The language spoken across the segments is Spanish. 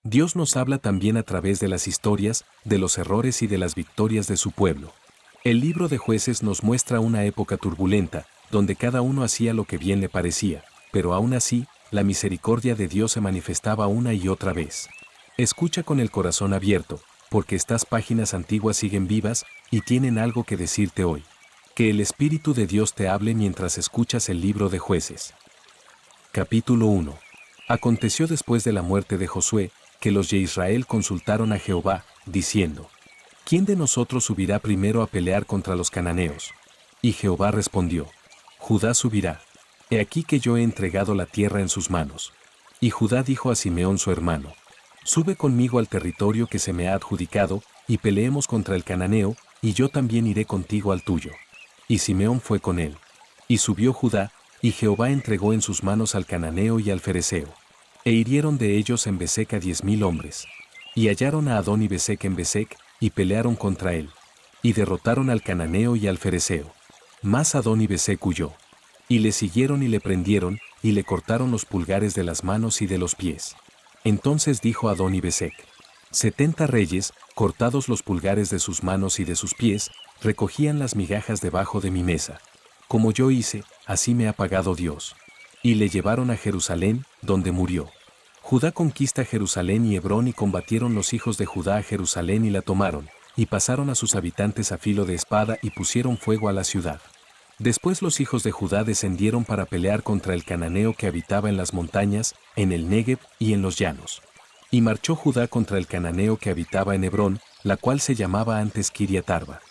Dios nos habla también a través de las historias, de los errores y de las victorias de su pueblo. El libro de Jueces nos muestra una época turbulenta, donde cada uno hacía lo que bien le parecía, pero aún así, la misericordia de Dios se manifestaba una y otra vez. Escucha con el corazón abierto, porque estas páginas antiguas siguen vivas y tienen algo que decirte hoy. Que el Espíritu de Dios te hable mientras escuchas el libro de Jueces. Capítulo 1. Aconteció después de la muerte de Josué, que los de Israel consultaron a Jehová, diciendo: ¿Quién de nosotros subirá primero a pelear contra los cananeos? Y Jehová respondió: Judá subirá. He aquí que yo he entregado la tierra en sus manos. Y Judá dijo a Simeón su hermano: Sube conmigo al territorio que se me ha adjudicado, y peleemos contra el cananeo, y yo también iré contigo al tuyo. Y Simeón fue con él. Y subió Judá, y Jehová entregó en sus manos al cananeo y al fereceo. E hirieron de ellos en Besec a 10,000 hombres. Y hallaron a Adón y Besec en Besec, y pelearon contra él. Y derrotaron al cananeo y al fereceo. Mas Adón y Besec huyó. Y le siguieron y le prendieron, y le cortaron los pulgares de las manos y de los pies. Entonces dijo Adón y Besec: 70 reyes, cortados los pulgares de sus manos y de sus pies, recogían las migajas debajo de mi mesa. Como yo hice, así me ha pagado Dios. Y le llevaron a Jerusalén, donde murió. Judá conquista Jerusalén y Hebrón, y combatieron los hijos de Judá a Jerusalén y la tomaron, y pasaron a sus habitantes a filo de espada y pusieron fuego a la ciudad. Después los hijos de Judá descendieron para pelear contra el cananeo que habitaba en las montañas, en el Negev y en los llanos. Y marchó Judá contra el cananeo que habitaba en Hebrón, la cual se llamaba antes Kiriat Arba.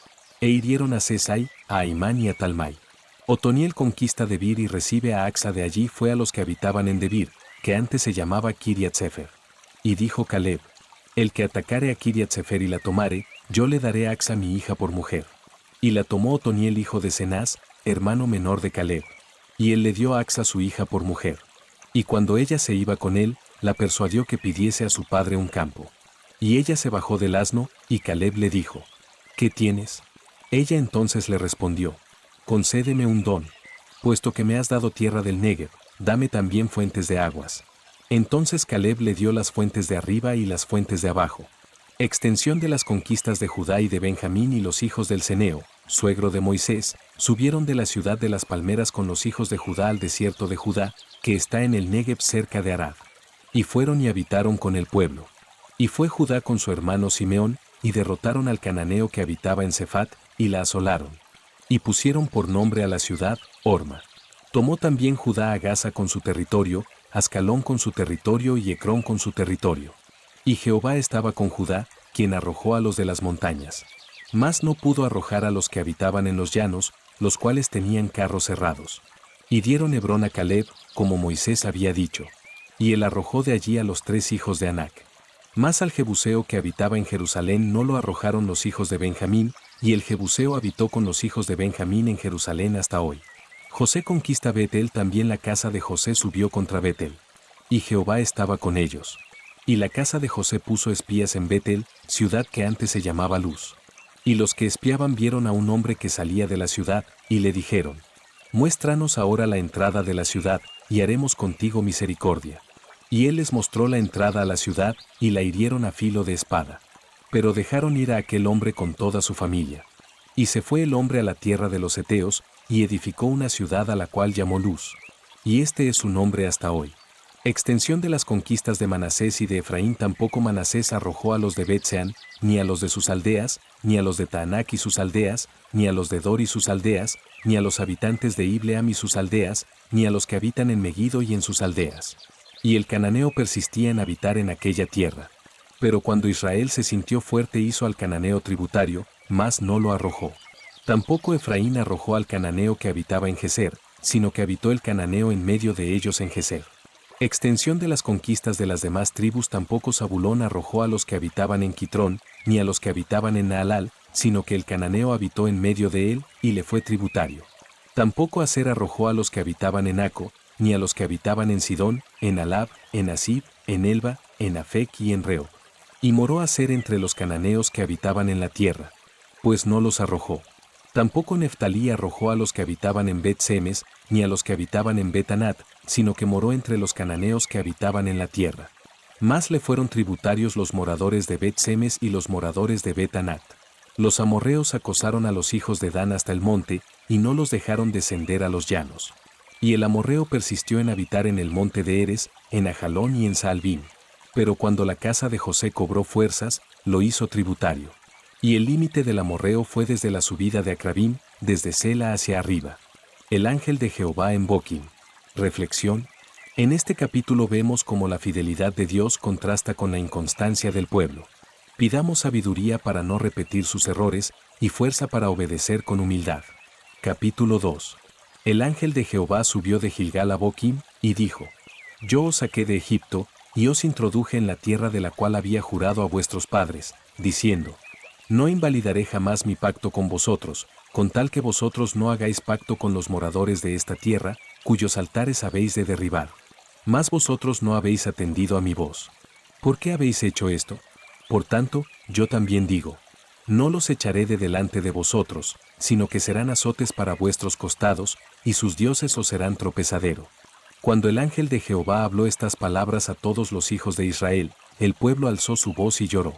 E hirieron a Sesai, a Aimán y a Talmai. Otoniel conquista Debir y recibe a Axa de allí. Fue a los que habitaban en Debir, que antes se llamaba Kiriat Sefer. Y dijo Caleb: El que atacare a Kiriat Sefer y la tomare, yo le daré a Axa mi hija por mujer. Y la tomó Otoniel hijo de Cenaz, hermano menor de Caleb. Y él le dio a Axa su hija por mujer. Y cuando ella se iba con él, la persuadió que pidiese a su padre un campo. Y ella se bajó del asno, y Caleb le dijo: ¿Qué tienes? Ella entonces le respondió: Concédeme un don. Puesto que me has dado tierra del Negev, dame también fuentes de aguas. Entonces Caleb le dio las fuentes de arriba y las fuentes de abajo. Extensión de las conquistas de Judá y de Benjamín. Y los hijos del Ceneo, suegro de Moisés, subieron de la ciudad de las palmeras con los hijos de Judá al desierto de Judá, que está en el Negev cerca de Arad. Y fueron y habitaron con el pueblo. Y fue Judá con su hermano Simeón, y derrotaron al cananeo que habitaba en Cefat, y la asolaron. Y pusieron por nombre a la ciudad, Orma. Tomó también Judá a Gaza con su territorio, Ascalón con su territorio y Ecrón con su territorio. Y Jehová estaba con Judá, quien arrojó a los de las montañas. Mas no pudo arrojar a los que habitaban en los llanos, los cuales tenían carros cerrados. Y dieron Hebrón a Caleb, como Moisés había dicho. Y él arrojó de allí a los 3 hijos de Anac. Mas al jebuseo que habitaba en Jerusalén no lo arrojaron los hijos de Benjamín, y el jebuseo habitó con los hijos de Benjamín en Jerusalén hasta hoy. José conquista Betel. También la casa de José subió contra Betel. Y Jehová estaba con ellos. Y la casa de José puso espías en Betel, ciudad que antes se llamaba Luz. Y los que espiaban vieron a un hombre que salía de la ciudad, y le dijeron: Muéstranos ahora la entrada de la ciudad, y haremos contigo misericordia. Y él les mostró la entrada a la ciudad, y la hirieron a filo de espada. Pero dejaron ir a aquel hombre con toda su familia. Y se fue el hombre a la tierra de los heteos, y edificó una ciudad a la cual llamó Luz. Y este es su nombre hasta hoy. Extensión de las conquistas de Manasés y de Efraín. Tampoco Manasés arrojó a los de Bet-Sean, ni a los de sus aldeas, ni a los de Taanac y sus aldeas, ni a los de Dor y sus aldeas, ni a los habitantes de Ibleam y sus aldeas, ni a los que habitan en Megiddo y en sus aldeas. Y el cananeo persistía en habitar en aquella tierra. Pero cuando Israel se sintió fuerte hizo al cananeo tributario, mas no lo arrojó. Tampoco Efraín arrojó al cananeo que habitaba en Geser, sino que habitó el cananeo en medio de ellos en Geser. Extensión de las conquistas de las demás tribus. Tampoco Zabulón arrojó a los que habitaban en Quitrón, ni a los que habitaban en Naalal, sino que el cananeo habitó en medio de él, y le fue tributario. Tampoco Aser arrojó a los que habitaban en Aco, ni a los que habitaban en Sidón, en Alab, en Asib, en Elba, en Afec y en Rehob. Y moró Aser entre los cananeos que habitaban en la tierra, pues no los arrojó. Tampoco Neftalí arrojó a los que habitaban en Bet-Semes, ni a los que habitaban en Bet-Anat, sino que moró entre los cananeos que habitaban en la tierra. Más le fueron tributarios los moradores de Bet-Semes y los moradores de Bet-Anat. Los amorreos acosaron a los hijos de Dan hasta el monte, y no los dejaron descender a los llanos. Y el amorreo persistió en habitar en el monte de Eres, en Ajalón y en Saalbín. Pero cuando la casa de José cobró fuerzas, lo hizo tributario. Y el límite del amorreo fue desde la subida de Acrabim, desde Sela hacia arriba. El ángel de Jehová en Boquim. Reflexión. En este capítulo vemos cómo la fidelidad de Dios contrasta con la inconstancia del pueblo. Pidamos sabiduría para no repetir sus errores y fuerza para obedecer con humildad. Capítulo 2. El ángel de Jehová subió de Gilgal a Boquim y dijo: Yo os saqué de Egipto y os introduje en la tierra de la cual había jurado a vuestros padres, diciendo: No invalidaré jamás mi pacto con vosotros, con tal que vosotros no hagáis pacto con los moradores de esta tierra, cuyos altares habéis de derribar. Mas vosotros no habéis atendido a mi voz. ¿Por qué habéis hecho esto? Por tanto, yo también digo: no los echaré de delante de vosotros, sino que serán azotes para vuestros costados, y sus dioses os serán tropezadero. Cuando el ángel de Jehová habló estas palabras a todos los hijos de Israel, el pueblo alzó su voz y lloró.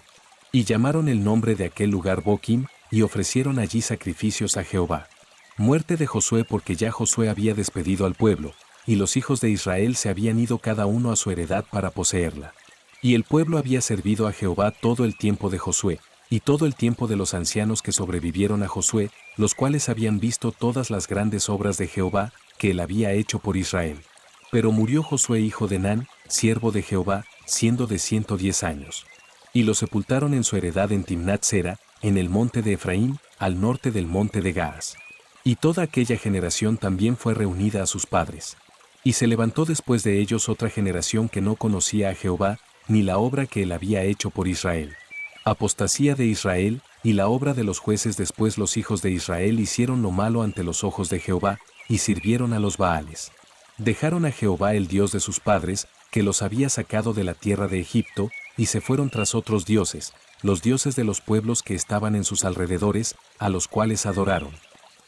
Y llamaron el nombre de aquel lugar Boquim, y ofrecieron allí sacrificios a Jehová. Muerte de Josué, porque ya Josué había despedido al pueblo, y los hijos de Israel se habían ido cada uno a su heredad para poseerla. Y el pueblo había servido a Jehová todo el tiempo de Josué, y todo el tiempo de los ancianos que sobrevivieron a Josué, los cuales habían visto todas las grandes obras de Jehová, que él había hecho por Israel. Pero murió Josué hijo de Nun, siervo de Jehová, siendo de 110 años. Y lo sepultaron en su heredad en Timnat-Sera, en el monte de Efraín, al norte del monte de Gaas. Y toda aquella generación también fue reunida a sus padres. Y se levantó después de ellos otra generación que no conocía a Jehová, ni la obra que él había hecho por Israel. Apostasía de Israel, y la obra de los jueces. Después los hijos de Israel hicieron lo malo ante los ojos de Jehová, y sirvieron a los Baales. Dejaron a Jehová el Dios de sus padres, que los había sacado de la tierra de Egipto, y se fueron tras otros dioses, los dioses de los pueblos que estaban en sus alrededores, a los cuales adoraron.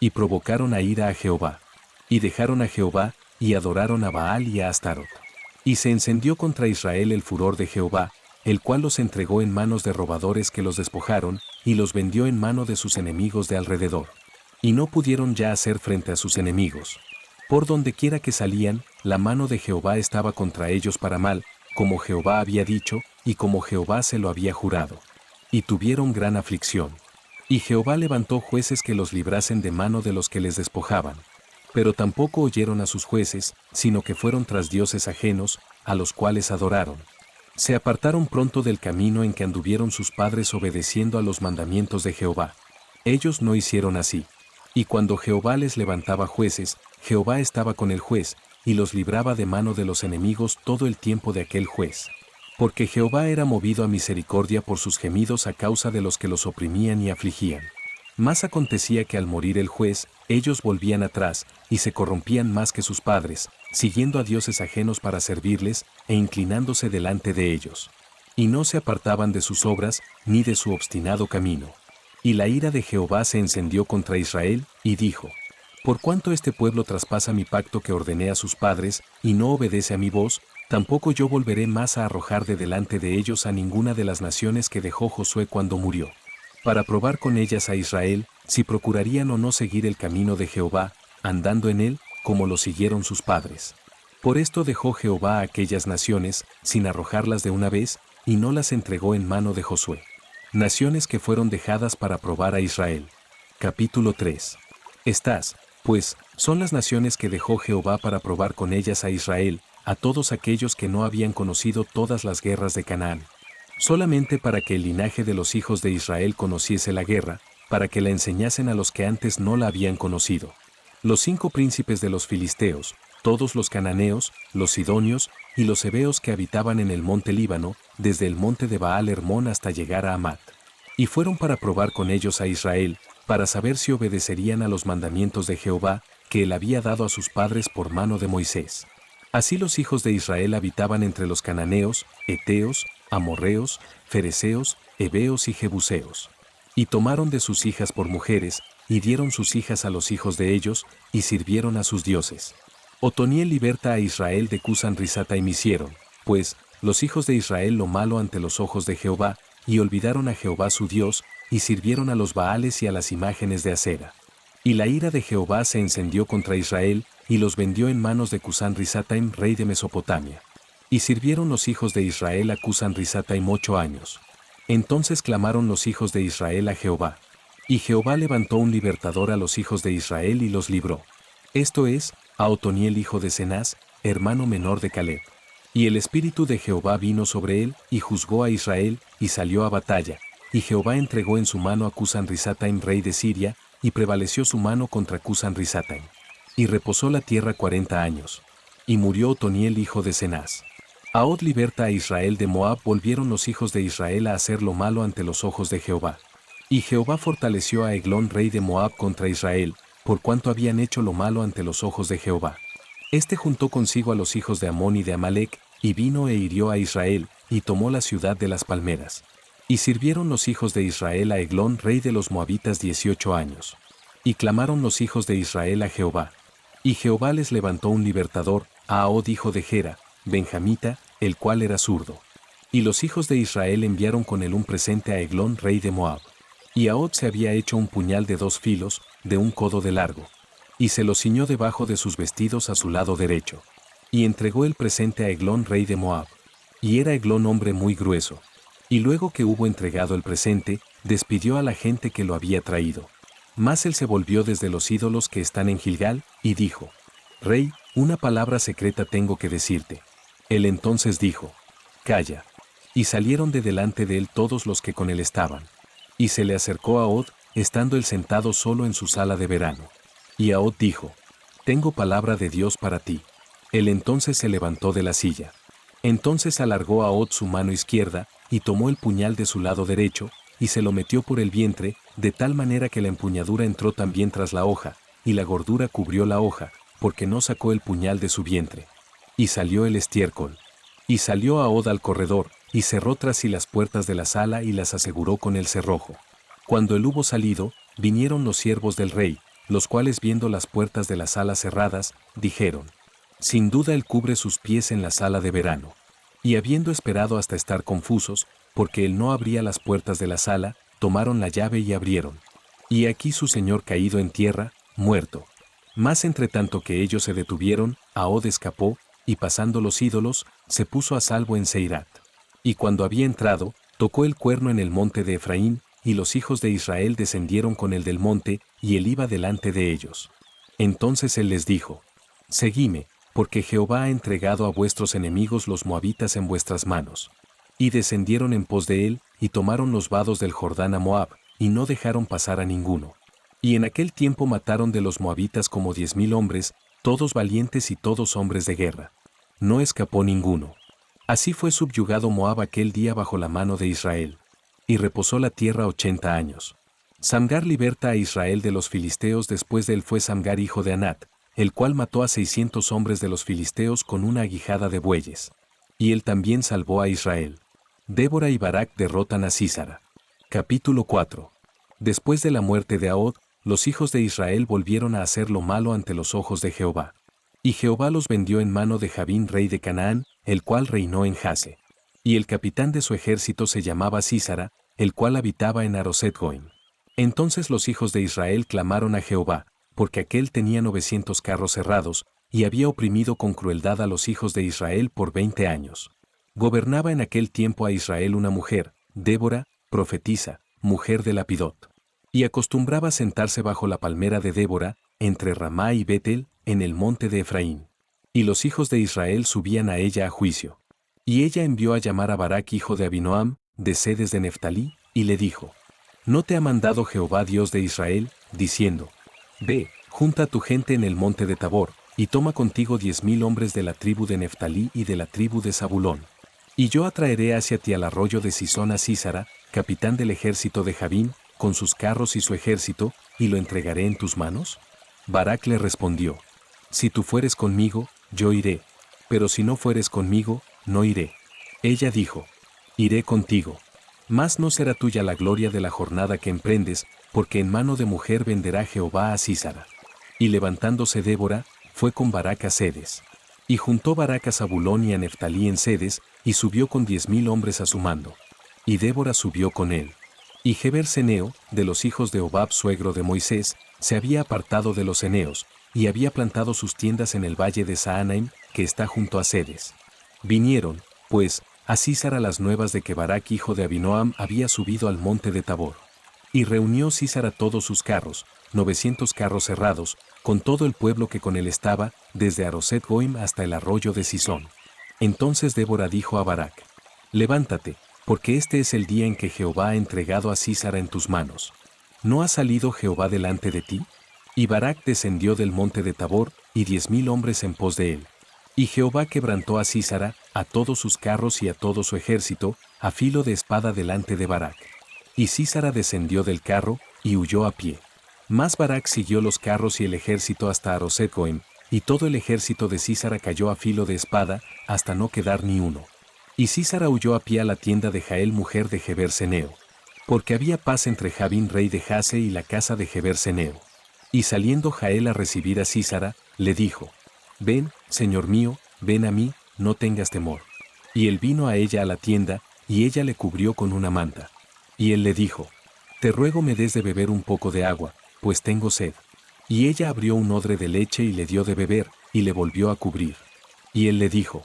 Y provocaron a ira a Jehová. Y dejaron a Jehová, y adoraron a Baal y a Astarot. Y se encendió contra Israel el furor de Jehová, el cual los entregó en manos de robadores que los despojaron, y los vendió en mano de sus enemigos de alrededor. Y no pudieron ya hacer frente a sus enemigos. Por donde quiera que salían, la mano de Jehová estaba contra ellos para mal, como Jehová había dicho, y como Jehová se lo había jurado. Y tuvieron gran aflicción. Y Jehová levantó jueces que los librasen de mano de los que les despojaban. Pero tampoco oyeron a sus jueces, sino que fueron tras dioses ajenos, a los cuales adoraron. Se apartaron pronto del camino en que anduvieron sus padres obedeciendo a los mandamientos de Jehová. Ellos no hicieron así. Y cuando Jehová les levantaba jueces, Jehová estaba con el juez, y los libraba de mano de los enemigos todo el tiempo de aquel juez. Porque Jehová era movido a misericordia por sus gemidos a causa de los que los oprimían y afligían. Mas acontecía que al morir el juez, ellos volvían atrás, y se corrompían más que sus padres, siguiendo a dioses ajenos para servirles, e inclinándose delante de ellos. Y no se apartaban de sus obras, ni de su obstinado camino. Y la ira de Jehová se encendió contra Israel, y dijo: Por cuanto este pueblo traspasa mi pacto que ordené a sus padres, y no obedece a mi voz, tampoco yo volveré más a arrojar de delante de ellos a ninguna de las naciones que dejó Josué cuando murió. Para probar con ellas a Israel, si procurarían o no seguir el camino de Jehová, andando en él, como lo siguieron sus padres. Por esto dejó Jehová a aquellas naciones, sin arrojarlas de una vez, y no las entregó en mano de Josué. Naciones que fueron dejadas para probar a Israel. Capítulo 3. Estas, pues, son las naciones que dejó Jehová para probar con ellas a Israel, a todos aquellos que no habían conocido todas las guerras de Canaán. Solamente para que el linaje de los hijos de Israel conociese la guerra, para que la enseñasen a los que antes no la habían conocido. Los 5 príncipes de los filisteos, todos los cananeos, los sidonios, y los heveos que habitaban en el monte Líbano, desde el monte de Baal Hermón hasta llegar a Amat. Y fueron para probar con ellos a Israel, para saber si obedecerían a los mandamientos de Jehová, que él había dado a sus padres por mano de Moisés. Así los hijos de Israel habitaban entre los cananeos, heteos, amorreos, fereceos, heveos y jebuseos. Y tomaron de sus hijas por mujeres, y dieron sus hijas a los hijos de ellos, y sirvieron a sus dioses. Otoniel liberta a Israel de Cusan Risata y Misieron, pues, los hijos de Israel lo malo ante los ojos de Jehová, y olvidaron a Jehová su Dios, y sirvieron a los Baales y a las imágenes de acera. Y la ira de Jehová se encendió contra Israel, y los vendió en manos de Cusán-Risataim, rey de Mesopotamia. Y sirvieron los hijos de Israel a Cusán-Risataim 8 años. Entonces clamaron los hijos de Israel a Jehová. Y Jehová levantó un libertador a los hijos de Israel y los libró. Esto es, a Otoniel hijo de Cenaz, hermano menor de Caleb. Y el espíritu de Jehová vino sobre él, y juzgó a Israel, y salió a batalla. Y Jehová entregó en su mano a Cusán-Risataim, rey de Siria, y prevaleció su mano contra Cusán-Risataim. Y reposó la tierra 40 años. Y murió Otoniel hijo de Cenaz. Ahod liberta a Israel de Moab. Volvieron los hijos de Israel a hacer lo malo ante los ojos de Jehová. Y Jehová fortaleció a Eglón rey de Moab contra Israel, por cuanto habían hecho lo malo ante los ojos de Jehová. Este juntó consigo a los hijos de Amón y de Amalec, y vino e hirió a Israel, y tomó la ciudad de las palmeras. Y sirvieron los hijos de Israel a Eglón rey de los Moabitas 18 años. Y clamaron los hijos de Israel a Jehová. Y Jehová les levantó un libertador, a Ahod hijo de Gera, benjamita, el cual era zurdo. Y los hijos de Israel enviaron con él un presente a Eglón rey de Moab. Y Ahod se había hecho un puñal de 2 filos, de 1 codo de largo. Y se lo ciñó debajo de sus vestidos a su lado derecho. Y entregó el presente a Eglón rey de Moab. Y era Eglón hombre muy grueso. Y luego que hubo entregado el presente, despidió a la gente que lo había traído. Mas él se volvió desde los ídolos que están en Gilgal, y dijo: Rey, una palabra secreta tengo que decirte. Él entonces dijo: Calla. Y salieron de delante de él todos los que con él estaban. Y se le acercó a Ahod, estando él sentado solo en su sala de verano. Y Ahod dijo: Tengo palabra de Dios para ti. Él entonces se levantó de la silla. Entonces alargó Ahod su mano izquierda, y tomó el puñal de su lado derecho, y se lo metió por el vientre, de tal manera que la empuñadura entró también tras la hoja, y la gordura cubrió la hoja, porque no sacó el puñal de su vientre. Y salió el estiércol. Y salió Ahod al corredor, y cerró tras sí las puertas de la sala y las aseguró con el cerrojo. Cuando él hubo salido, vinieron los siervos del rey, los cuales viendo las puertas de la sala cerradas, dijeron: Sin duda él cubre sus pies en la sala de verano. Y habiendo esperado hasta estar confusos, porque él no abría las puertas de la sala, tomaron la llave y abrieron. Y aquí su señor caído en tierra, muerto. Mas entre tanto que ellos se detuvieron, Ahod escapó, y pasando los ídolos, se puso a salvo en Seirat. Y cuando había entrado, tocó el cuerno en el monte de Efraín, y los hijos de Israel descendieron con él del monte, y él iba delante de ellos. Entonces él les dijo: Seguidme, porque Jehová ha entregado a vuestros enemigos los moabitas en vuestras manos. Y descendieron en pos de él, y tomaron los vados del Jordán a Moab, y no dejaron pasar a ninguno. Y en aquel tiempo mataron de los moabitas como 10,000 hombres, todos valientes y todos hombres de guerra. No escapó ninguno. Así fue subyugado Moab aquel día bajo la mano de Israel. Y reposó la tierra 80 años. Samgar liberta a Israel de los filisteos. Después de él fue Samgar hijo de Anat, el cual mató a 600 hombres de los filisteos con una aguijada de bueyes. Y él también salvó a Israel. Débora y Barak derrotan a Sísara. Capítulo 4. Después de la muerte de Ahod, los hijos de Israel volvieron a hacer lo malo ante los ojos de Jehová. Y Jehová los vendió en mano de Jabín rey de Canaán, el cual reinó en Jase. Y el capitán de su ejército se llamaba Sísara, el cual habitaba en Aroset-Goim. Entonces los hijos de Israel clamaron a Jehová, porque aquél tenía 900 carros cerrados, y había oprimido con crueldad a los hijos de Israel por 20 años. Gobernaba en aquel tiempo a Israel una mujer, Débora, profetisa, mujer de Lapidot. Y acostumbraba sentarse bajo la palmera de Débora, entre Ramá y Betel, en el monte de Efraín. Y los hijos de Israel subían a ella a juicio. Y ella envió a llamar a Barak hijo de Abinoam, de Sedes de Neftalí, y le dijo: ¿No te ha mandado Jehová Dios de Israel, diciendo: Ve, junta a tu gente en el monte de Tabor, y toma contigo 10,000 hombres de la tribu de Neftalí y de la tribu de Zabulón? Y yo atraeré hacia ti al arroyo de Sisón a Sísara, capitán del ejército de Jabín, con sus carros y su ejército, y lo entregaré en tus manos. Barak le respondió: Si tú fueres conmigo, yo iré, pero si no fueres conmigo, no iré. Ella dijo: Iré contigo. Mas no será tuya la gloria de la jornada que emprendes, porque en mano de mujer venderá Jehová a Sísara. Y levantándose Débora, fue con Barak a Sedes. Y juntó Barak a Zabulón y a Neftalí en Cedes, y subió con 10,000 hombres a su mando. Y Débora subió con él. Y Heber ceneo, de los hijos de Hobab suegro de Moisés, se había apartado de los ceneos, y había plantado sus tiendas en el valle de Saanaim, que está junto a Cedes. Vinieron, pues, a Sísara las nuevas de que Barak hijo de Abinoam había subido al monte de Tabor. Y reunió Sísara todos sus carros, 900 carros cerrados, con todo el pueblo que con él estaba, desde Aroset Goim hasta el arroyo de Sisón. Entonces Débora dijo a Barak: Levántate, porque este es el día en que Jehová ha entregado a Sísara en tus manos. ¿No ha salido Jehová delante de ti? Y Barak descendió del monte de Tabor, y 10,000 hombres en pos de él. Y Jehová quebrantó a Sísara, a todos sus carros y a todo su ejército, a filo de espada delante de Barak. Y Sísara descendió del carro, y huyó a pie. Mas Barak siguió los carros y el ejército hasta Aroset Goim, y todo el ejército de Sísara cayó a filo de espada, hasta no quedar ni uno. Y Sísara huyó a pie a la tienda de Jael mujer de Heber ceneo. Porque había paz entre Jabín rey de Jase y la casa de Heber ceneo. Y saliendo Jael a recibir a Sísara, le dijo: Ven, señor mío, ven a mí, no tengas temor. Y él vino a ella a la tienda, y ella le cubrió con una manta. Y él le dijo: Te ruego me des de beber un poco de agua, pues tengo sed. Y ella abrió un odre de leche y le dio de beber, y le volvió a cubrir. Y él le dijo: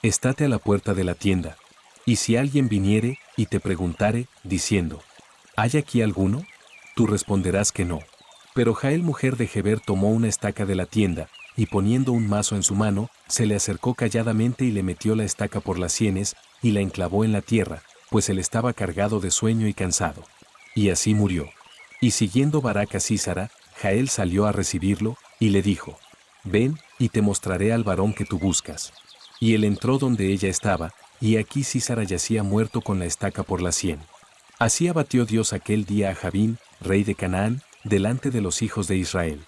Estate a la puerta de la tienda. Y si alguien viniere, y te preguntare, diciendo: ¿Hay aquí alguno? Tú responderás que no. Pero Jael mujer de Heber tomó una estaca de la tienda, y poniendo un mazo en su mano, se le acercó calladamente y le metió la estaca por las sienes, y la enclavó en la tierra, pues él estaba cargado de sueño y cansado. Y así murió. Y siguiendo Barak a Sísara, Jael salió a recibirlo, y le dijo: Ven, y te mostraré al varón que tú buscas. Y él entró donde ella estaba, y aquí Sísara yacía muerto con la estaca por la sien. Así abatió Dios aquel día a Jabín, rey de Canaán, delante de los hijos de Israel.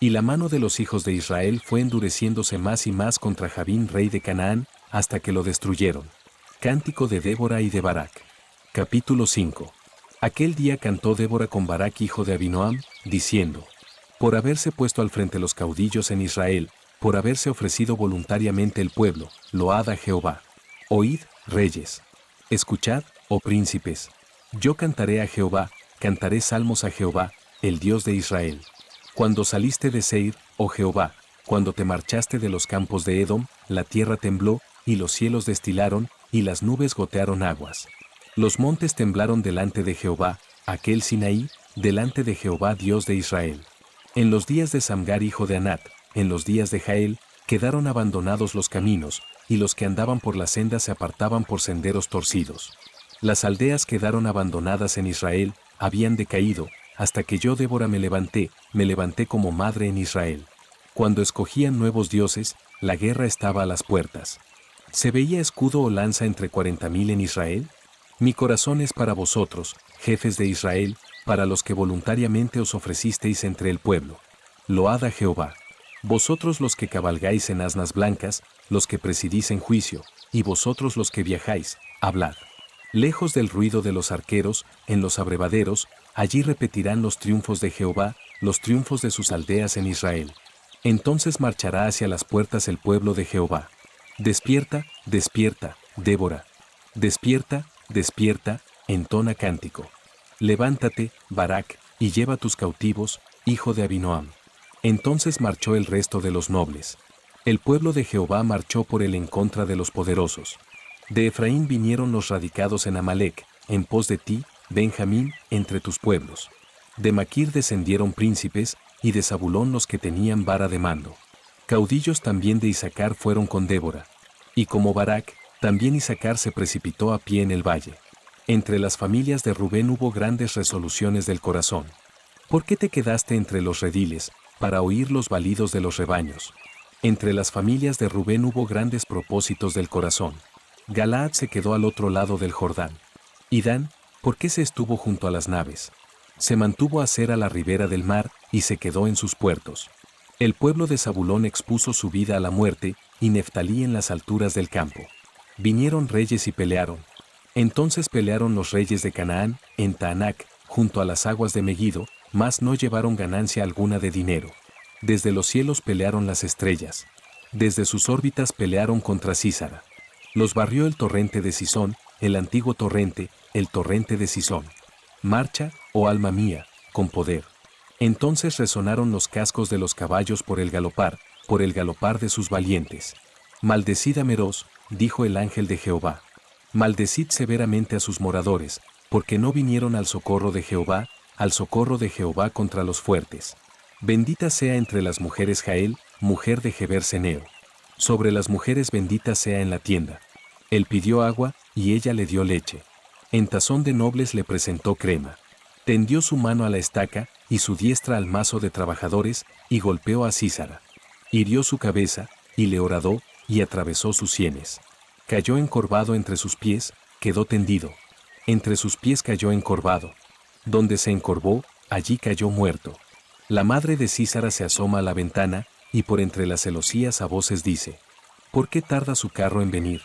Y la mano de los hijos de Israel fue endureciéndose más y más contra Jabín rey de Canaán, hasta que lo destruyeron. Cántico de Débora y de Barak. Capítulo 5. Aquel día cantó Débora con Barak hijo de Abinoam, diciendo: Por haberse puesto al frente los caudillos en Israel, por haberse ofrecido voluntariamente el pueblo, load a Jehová. Oíd, reyes. Escuchad, oh príncipes. Yo cantaré a Jehová, cantaré salmos a Jehová, el Dios de Israel. Cuando saliste de Seir, oh Jehová, cuando te marchaste de los campos de Edom, la tierra tembló, y los cielos destilaron, y las nubes gotearon aguas. Los montes temblaron delante de Jehová, aquel Sinaí, delante de Jehová Dios de Israel. En los días de Samgar hijo de Anat, en los días de Jael, quedaron abandonados los caminos, y los que andaban por la senda se apartaban por senderos torcidos. Las aldeas quedaron abandonadas en Israel, habían decaído, hasta que yo Débora me levanté como madre en Israel. Cuando escogían nuevos dioses, la guerra estaba a las puertas. ¿Se veía escudo o lanza entre 40,000 en Israel? Mi corazón es para vosotros, jefes de Israel, para los que voluntariamente os ofrecisteis entre el pueblo. Load a Jehová. Vosotros los que cabalgáis en asnas blancas, los que presidís en juicio, y vosotros los que viajáis, hablad. Lejos del ruido de los arqueros, en los abrevaderos, allí repetirán los triunfos de Jehová, los triunfos de sus aldeas en Israel. Entonces marchará hacia las puertas el pueblo de Jehová. Despierta, despierta, Débora. Despierta, despierta, entona cántico. Levántate, Barak, y lleva tus cautivos, hijo de Abinoam. Entonces marchó el resto de los nobles. El pueblo de Jehová marchó por él en contra de los poderosos. De Efraín vinieron los radicados en Amalec, en pos de ti, Benjamín, entre tus pueblos. De Maquir descendieron príncipes, y de Zabulón los que tenían vara de mando. Caudillos también de Isacar fueron con Débora. Y como Barak, también Isacar se precipitó a pie en el valle. Entre las familias de Rubén hubo grandes resoluciones del corazón. ¿Por qué te quedaste entre los rediles, para oír los balidos de los rebaños? Entre las familias de Rubén hubo grandes propósitos del corazón. Galaad se quedó al otro lado del Jordán. Y Dan, ¿por qué se estuvo junto a las naves? Se mantuvo a ser a la ribera del mar, y se quedó en sus puertos. El pueblo de Zabulón expuso su vida a la muerte, y Neftalí en las alturas del campo. Vinieron reyes y pelearon. Entonces pelearon los reyes de Canaán, en Taanac, junto a las aguas de Megiddo, mas no llevaron ganancia alguna de dinero. Desde los cielos pelearon las estrellas. Desde sus órbitas pelearon contra Sísara. Los barrió el torrente de Sison, el antiguo torrente, el torrente de Sison. Marcha, oh alma mía, con poder. Entonces resonaron los cascos de los caballos por el galopar de sus valientes. Maldecid a Meroz, dijo el ángel de Jehová. Maldecid severamente a sus moradores, porque no vinieron al socorro de Jehová contra los fuertes. Bendita sea entre las mujeres Jael, mujer de Geber Seneo. Sobre las mujeres bendita sea en la tienda. Él pidió agua, y ella le dio leche. En tazón de nobles le presentó crema. Tendió su mano a la estaca, y su diestra al mazo de trabajadores, y golpeó a Sísara. Hirió su cabeza, y le horadó, y atravesó sus sienes. Cayó encorvado entre sus pies, quedó tendido. Entre sus pies cayó encorvado. Donde se encorvó, allí cayó muerto. La madre de Sísara se asoma a la ventana, y por entre las celosías a voces dice: ¿Por qué tarda su carro en venir?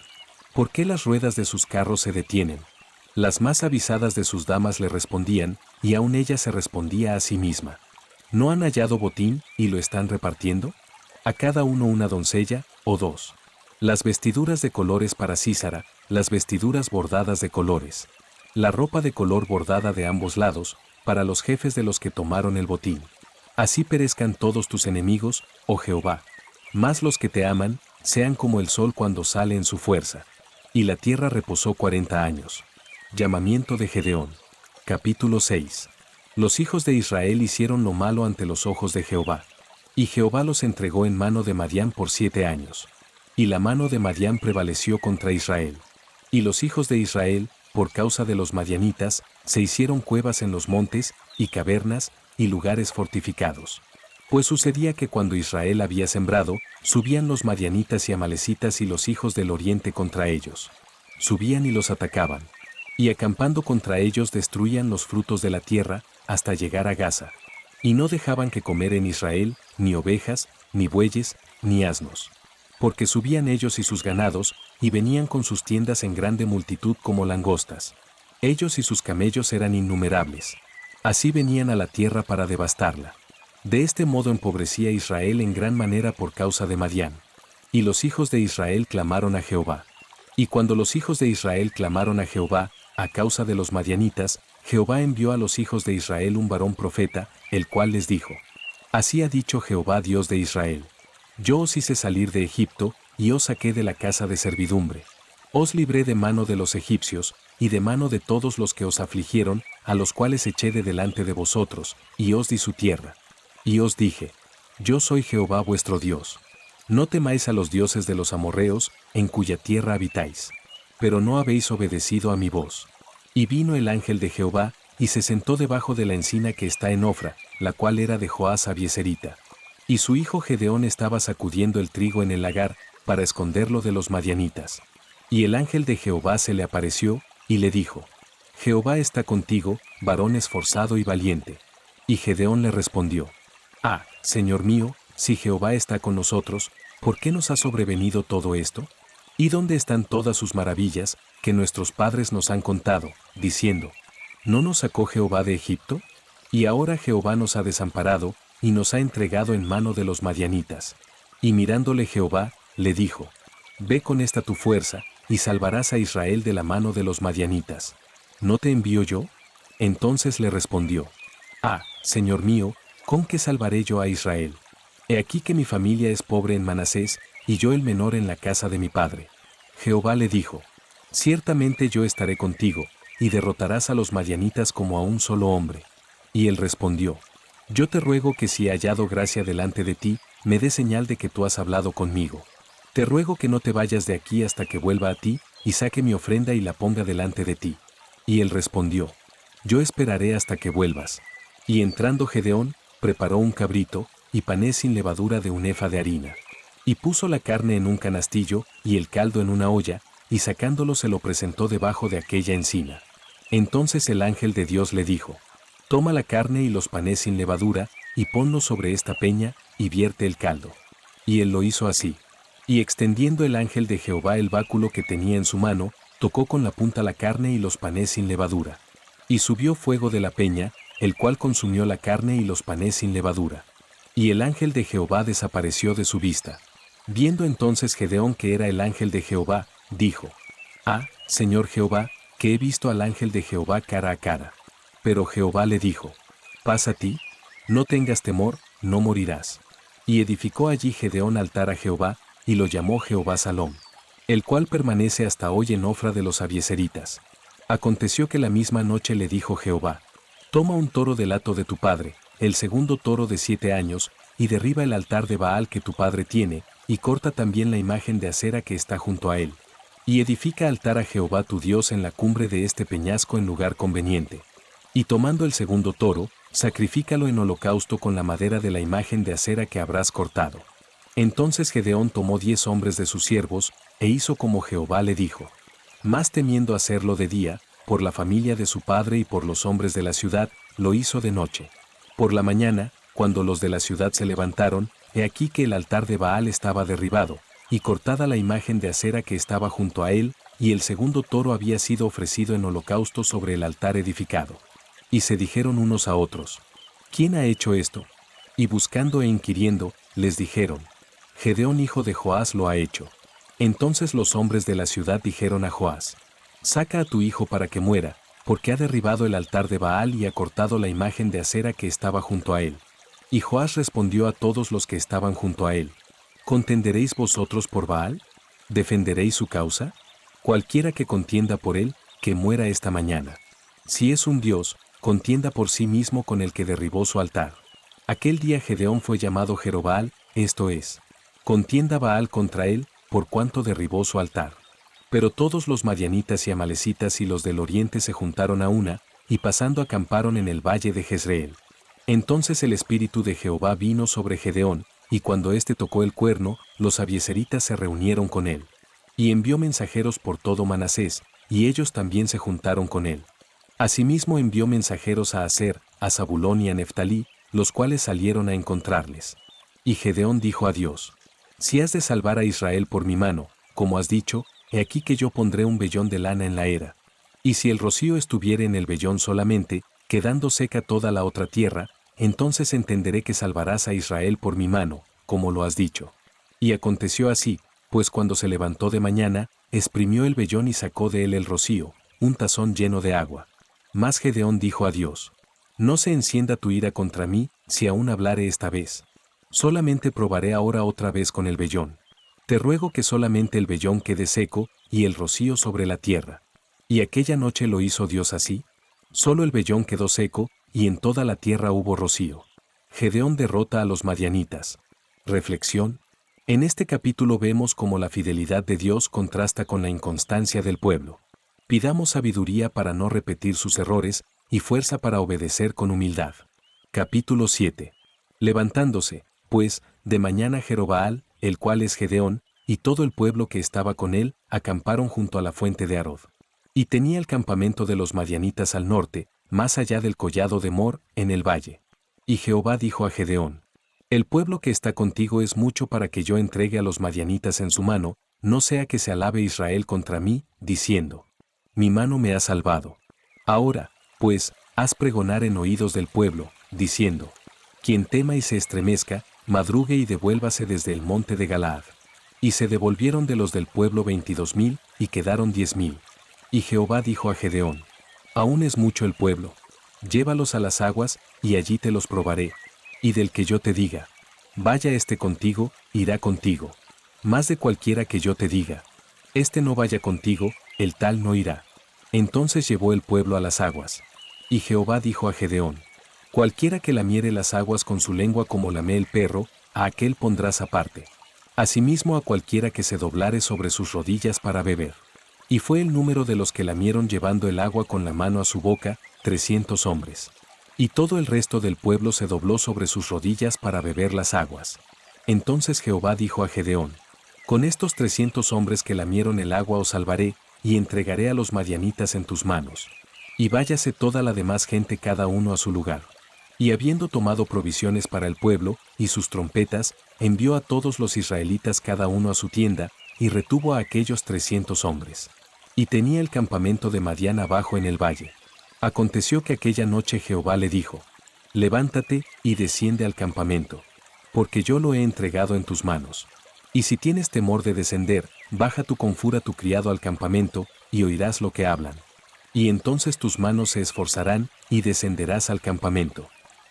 ¿Por qué las ruedas de sus carros se detienen? Las más avisadas de sus damas le respondían, y aún ella se respondía a sí misma: ¿No han hallado botín, y lo están repartiendo? A cada uno una doncella, o dos. Las vestiduras de colores para Sísara, las vestiduras bordadas de colores. La ropa de color bordada de ambos lados, para los jefes de los que tomaron el botín. Así perezcan todos tus enemigos, oh Jehová. Mas los que te aman, sean como el sol cuando sale en su fuerza. Y la tierra reposó 40 años. Llamamiento de Gedeón. Capítulo 6. Los hijos de Israel hicieron lo malo ante los ojos de Jehová. Y Jehová los entregó en mano de Madián por 7 años. Y la mano de Madián prevaleció contra Israel. Y los hijos de Israel, por causa de los madianitas, se hicieron cuevas en los montes, y cavernas, y lugares fortificados. Pues sucedía que cuando Israel había sembrado, subían los madianitas y amalecitas y los hijos del oriente contra ellos. Subían y los atacaban. Y acampando contra ellos destruían los frutos de la tierra, hasta llegar a Gaza. Y no dejaban que comer en Israel, ni ovejas, ni bueyes, ni asnos. Porque subían ellos y sus ganados, y venían con sus tiendas en grande multitud como langostas. Ellos y sus camellos eran innumerables. Así venían a la tierra para devastarla. De este modo empobrecía Israel en gran manera por causa de Madián. Y los hijos de Israel clamaron a Jehová. Y cuando los hijos de Israel clamaron a Jehová, a causa de los madianitas, Jehová envió a los hijos de Israel un varón profeta, el cual les dijo: Así ha dicho Jehová Dios de Israel: Yo os hice salir de Egipto, y os saqué de la casa de servidumbre. Os libré de mano de los egipcios, y de mano de todos los que os afligieron, a los cuales eché de delante de vosotros, y os di su tierra. Y os dije: Yo soy Jehová vuestro Dios. No temáis a los dioses de los amorreos, en cuya tierra habitáis. Pero no habéis obedecido a mi voz. Y vino el ángel de Jehová, y se sentó debajo de la encina que está en Ofra, la cual era de Joás Abieserita. Y su hijo Gedeón estaba sacudiendo el trigo en el lagar, para esconderlo de los madianitas. Y el ángel de Jehová se le apareció, y le dijo: Jehová está contigo, varón esforzado y valiente. Y Gedeón le respondió: Ah, Señor mío, si Jehová está con nosotros, ¿por qué nos ha sobrevenido todo esto? ¿Y dónde están todas sus maravillas, que nuestros padres nos han contado, diciendo: ¿No nos sacó Jehová de Egipto? Y ahora Jehová nos ha desamparado, y nos ha entregado en mano de los madianitas. Y mirándole Jehová, le dijo: Ve con esta tu fuerza, y salvarás a Israel de la mano de los madianitas. ¿No te envío yo? Entonces le respondió: Ah, Señor mío, ¿con qué salvaré yo a Israel? He aquí que mi familia es pobre en Manasés, y yo el menor en la casa de mi padre. Jehová le dijo: Ciertamente yo estaré contigo, y derrotarás a los madianitas como a un solo hombre. Y él respondió: Yo te ruego que si he hallado gracia delante de ti, me dé señal de que tú has hablado conmigo. Te ruego que no te vayas de aquí hasta que vuelva a ti, y saque mi ofrenda y la ponga delante de ti. Y él respondió: Yo esperaré hasta que vuelvas. Y entrando Gedeón, preparó un cabrito, y panes sin levadura de un efa de harina. Y puso la carne en un canastillo, y el caldo en una olla, y sacándolo se lo presentó debajo de aquella encina. Entonces el ángel de Dios le dijo: Toma la carne y los panes sin levadura, y ponlos sobre esta peña, y vierte el caldo. Y él lo hizo así. Y extendiendo el ángel de Jehová el báculo que tenía en su mano, tocó con la punta la carne y los panes sin levadura. Y subió fuego de la peña, el cual consumió la carne y los panes sin levadura. Y el ángel de Jehová desapareció de su vista. Viendo entonces Gedeón que era el ángel de Jehová, dijo: Ah, Señor Jehová, que he visto al ángel de Jehová cara a cara. Pero Jehová le dijo: Pasa a ti, no tengas temor, no morirás. Y edificó allí Gedeón altar a Jehová, y lo llamó Jehová Salom, el cual permanece hasta hoy en Ofra de los abieseritas. Aconteció que la misma noche le dijo Jehová: Toma un toro del hato de tu padre, el segundo toro de 7 años, y derriba el altar de Baal que tu padre tiene, y corta también la imagen de acera que está junto a él. Y edifica altar a Jehová tu Dios en la cumbre de este peñasco en lugar conveniente. Y tomando el segundo toro, sacrifícalo en holocausto con la madera de la imagen de acera que habrás cortado. Entonces Gedeón tomó 10 hombres de sus siervos, e hizo como Jehová le dijo. Más temiendo hacerlo de día, por la familia de su padre y por los hombres de la ciudad, lo hizo de noche. Por la mañana, cuando los de la ciudad se levantaron, he aquí que el altar de Baal estaba derribado, y cortada la imagen de acera que estaba junto a él, y el segundo toro había sido ofrecido en holocausto sobre el altar edificado. Y se dijeron unos a otros: ¿Quién ha hecho esto? Y buscando e inquiriendo, les dijeron: Gedeón hijo de Joás lo ha hecho. Entonces los hombres de la ciudad dijeron a Joás: Saca a tu hijo para que muera, porque ha derribado el altar de Baal y ha cortado la imagen de acera que estaba junto a él. Y Joás respondió a todos los que estaban junto a él: ¿Contenderéis vosotros por Baal? ¿Defenderéis su causa? Cualquiera que contienda por él, que muera esta mañana. Si es un dios, contienda por sí mismo con el que derribó su altar. Aquel día Gedeón fue llamado Jerobbaal, esto es, contienda Baal contra él, por cuanto derribó su altar. Pero todos los madianitas y amalecitas y los del oriente se juntaron a una, y pasando acamparon en el valle de Jezreel. Entonces el espíritu de Jehová vino sobre Gedeón, y cuando éste tocó el cuerno, los abieseritas se reunieron con él. Y envió mensajeros por todo Manasés, y ellos también se juntaron con él. Asimismo envió mensajeros a Aser, a Zabulón y a Neftalí, los cuales salieron a encontrarles. Y Gedeón dijo a Dios: Si has de salvar a Israel por mi mano, como has dicho, he aquí que yo pondré un vellón de lana en la era. Y si el rocío estuviere en el vellón solamente, quedando seca toda la otra tierra, entonces entenderé que salvarás a Israel por mi mano, como lo has dicho. Y aconteció así, pues cuando se levantó de mañana, exprimió el vellón y sacó de él el rocío, un tazón lleno de agua. Mas Gedeón dijo a Dios: No se encienda tu ira contra mí, si aún hablare esta vez. Solamente probaré ahora otra vez con el vellón. Te ruego que solamente el vellón quede seco, y el rocío sobre la tierra. Y aquella noche lo hizo Dios así. Solo el vellón quedó seco, y en toda la tierra hubo rocío. Gedeón derrota a los madianitas. Reflexión. En este capítulo vemos cómo la fidelidad de Dios contrasta con la inconstancia del pueblo. Pidamos sabiduría para no repetir sus errores, y fuerza para obedecer con humildad. Capítulo 7. Levantándose, pues, de mañana Jerobbaal, el cual es Gedeón, y todo el pueblo que estaba con él, acamparon junto a la fuente de Arod. Y tenía el campamento de los madianitas al norte, más allá del collado de Mor, en el valle. Y Jehová dijo a Gedeón: El pueblo que está contigo es mucho para que yo entregue a los madianitas en su mano, no sea que se alabe Israel contra mí, diciendo: Mi mano me ha salvado. Ahora, pues, haz pregonar en oídos del pueblo, diciendo: Quien tema y se estremezca, madrugue y devuélvase desde el monte de Galaad. Y se devolvieron de los del pueblo 22,000, y quedaron 10,000. Y Jehová dijo a Gedeón: Aún es mucho el pueblo. Llévalos a las aguas, y allí te los probaré. Y del que yo te diga: Vaya este contigo, irá contigo. Más de cualquiera que yo te diga: Este no vaya contigo, el tal no irá. Entonces llevó el pueblo a las aguas. Y Jehová dijo a Gedeón: Cualquiera que lamiere las aguas con su lengua como lame el perro, a aquel pondrás aparte. Asimismo a cualquiera que se doblare sobre sus rodillas para beber. Y fue el número de los que lamieron llevando el agua con la mano a su boca, 300 hombres. Y todo el resto del pueblo se dobló sobre sus rodillas para beber las aguas. Entonces Jehová dijo a Gedeón: Con estos 300 hombres que lamieron el agua os salvaré, y entregaré a los madianitas en tus manos. Y váyase toda la demás gente cada uno a su lugar. Y habiendo tomado provisiones para el pueblo, y sus trompetas, envió a todos los israelitas cada uno a su tienda, y retuvo a aquellos 300 hombres. Y tenía el campamento de Madián abajo en el valle. Aconteció que aquella noche Jehová le dijo: Levántate, y desciende al campamento, porque yo lo he entregado en tus manos. Y si tienes temor de descender, baja tú con Fura tu criado al campamento, y oirás lo que hablan. Y entonces tus manos se esforzarán, y descenderás al campamento.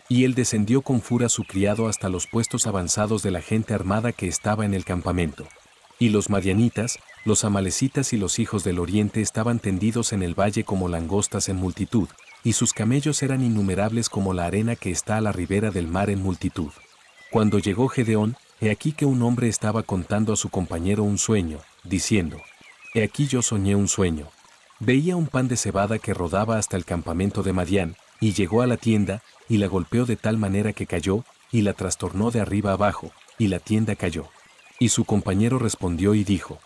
Y él descendió con Fura su criado hasta los puestos avanzados de la gente armada que estaba en el campamento. Y los madianitas, los amalecitas y los hijos del oriente estaban tendidos en el valle como langostas en multitud, y sus camellos eran innumerables como la arena que está a la ribera del mar en multitud. Cuando llegó Gedeón, he aquí que un hombre estaba contando a su compañero un sueño, diciendo: He aquí yo soñé un sueño. Veía un pan de cebada que rodaba hasta el campamento de Madián, y llegó a la tienda, y la golpeó de tal manera que cayó, y la trastornó de arriba abajo, y la tienda cayó. Y su compañero respondió y dijo: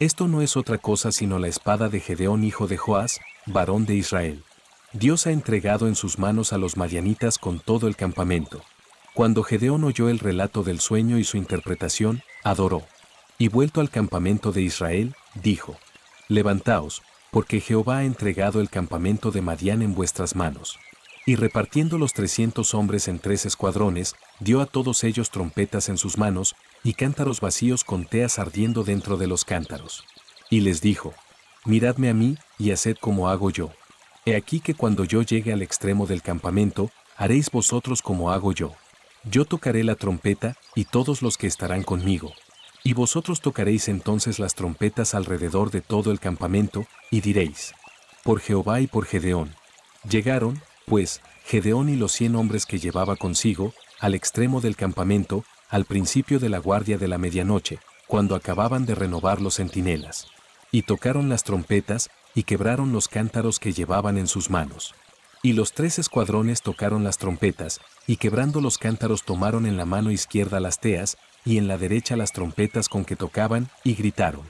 Esto no es otra cosa sino la espada de Gedeón hijo de Joás, varón de Israel. Dios ha entregado en sus manos a los madianitas con todo el campamento. Cuando Gedeón oyó el relato del sueño y su interpretación, adoró. Y vuelto al campamento de Israel, dijo: Levantaos, porque Jehová ha entregado el campamento de Madián en vuestras manos. Y repartiendo los 300 hombres en 3 escuadrones, dio a todos ellos trompetas en sus manos, y cántaros vacíos con teas ardiendo dentro de los cántaros. Y les dijo: Miradme a mí, y haced como hago yo. He aquí que cuando yo llegue al extremo del campamento, haréis vosotros como hago yo. Yo tocaré la trompeta, y todos los que estarán conmigo. Y vosotros tocaréis entonces las trompetas alrededor de todo el campamento, y diréis: Por Jehová y por Gedeón. Llegaron, pues, Gedeón y los 100 hombres que llevaba consigo, al extremo del campamento, al principio de la guardia de la medianoche, cuando acababan de renovar los centinelas. Y tocaron las trompetas, y quebraron los cántaros que llevaban en sus manos. Y los 3 escuadrones tocaron las trompetas, y quebrando los cántaros tomaron en la mano izquierda las teas, y en la derecha las trompetas con que tocaban, y gritaron: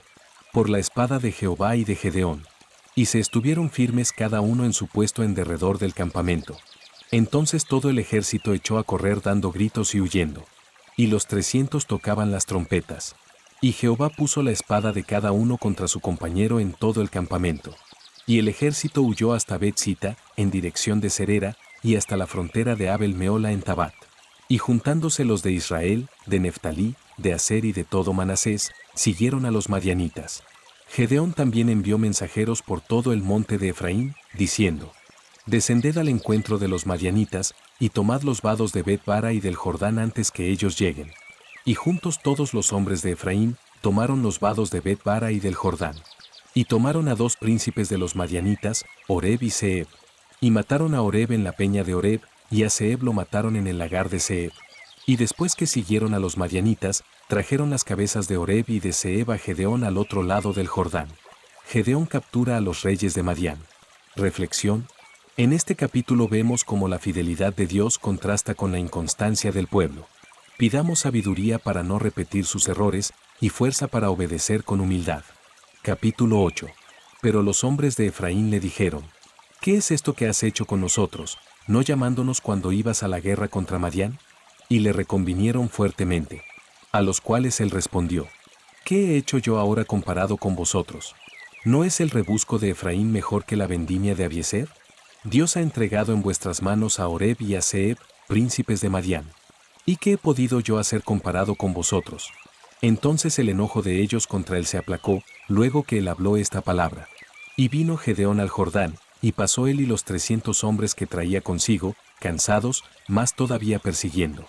Por la espada de Jehová y de Gedeón. Y se estuvieron firmes cada uno en su puesto en derredor del campamento. Entonces todo el ejército echó a correr dando gritos y huyendo. Y los 300 tocaban las trompetas. Y Jehová puso la espada de cada uno contra su compañero en todo el campamento. Y el ejército huyó hasta Bet-sita, en dirección de Serera, y hasta la frontera de Abel-meola en Tabat. Y juntándose los de Israel, de Neftalí, de Aser y de todo Manasés, siguieron a los madianitas. Gedeón también envió mensajeros por todo el monte de Efraín, diciendo: Descended al encuentro de los madianitas, y tomad los vados de Bet-bara y del Jordán antes que ellos lleguen. Y juntos todos los hombres de Efraín tomaron los vados de Bet-bara y del Jordán. Y tomaron a 2 príncipes de los madianitas, Oreb y Zeeb. Y mataron a Oreb en la peña de Oreb, y a Zeeb lo mataron en el lagar de Zeeb. Y después que siguieron a los madianitas, trajeron las cabezas de Oreb y de Zeeb a Gedeón al otro lado del Jordán. Gedeón captura a los reyes de Madián. Reflexión. En este capítulo vemos cómo la fidelidad de Dios contrasta con la inconstancia del pueblo. Pidamos sabiduría para no repetir sus errores, y fuerza para obedecer con humildad. Capítulo 8. Pero los hombres de Efraín le dijeron: ¿Qué es esto que has hecho con nosotros, no llamándonos cuando ibas a la guerra contra Madián? Y le reconvinieron fuertemente. A los cuales él respondió: ¿Qué he hecho yo ahora comparado con vosotros? ¿No es el rebusco de Efraín mejor que la vendimia de Abiezer? Dios ha entregado en vuestras manos a Oreb y a Zeeb, príncipes de Madián. ¿Y qué he podido yo hacer comparado con vosotros? Entonces el enojo de ellos contra él se aplacó, luego que él habló esta palabra. Y vino Gedeón al Jordán, y pasó él y los 300 hombres que traía consigo, cansados, mas todavía persiguiendo.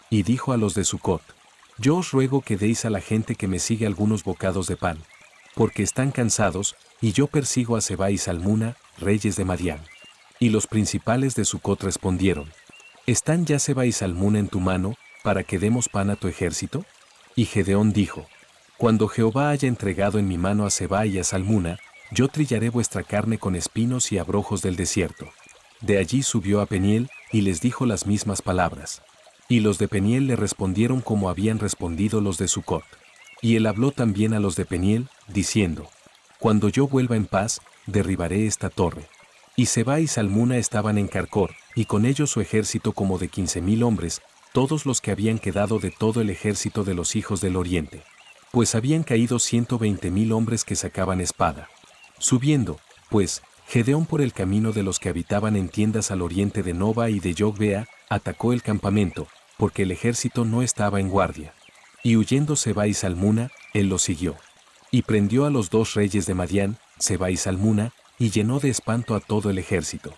Y dijo a los de Sucot: Yo os ruego que deis a la gente que me sigue algunos bocados de pan, porque están cansados, y yo persigo a Seba y Salmuna, reyes de Madián. Y los principales de Sucot respondieron: ¿Están ya Seba y Salmuna en tu mano, para que demos pan a tu ejército? Y Gedeón dijo: Cuando Jehová haya entregado en mi mano a Seba y a Salmuna, yo trillaré vuestra carne con espinos y abrojos del desierto. De allí subió a Peniel, y les dijo las mismas palabras. Y los de Peniel le respondieron como habían respondido los de Sucot. Y él habló también a los de Peniel, diciendo: Cuando yo vuelva en paz, derribaré esta torre. Y Seba y Salmuna estaban en Carcor, y con ellos su ejército como de 15,000 hombres, todos los que habían quedado de todo el ejército de los hijos del oriente. Pues habían caído 120,000 hombres que sacaban espada. Subiendo, pues, Gedeón por el camino de los que habitaban en tiendas al oriente de Noba y de Yogbea, atacó el campamento, porque el ejército no estaba en guardia. Y huyendo Seba y Salmuna, él los siguió. Y prendió a los 2 reyes de Madián, Seba y Salmuna, y llenó de espanto a todo el ejército.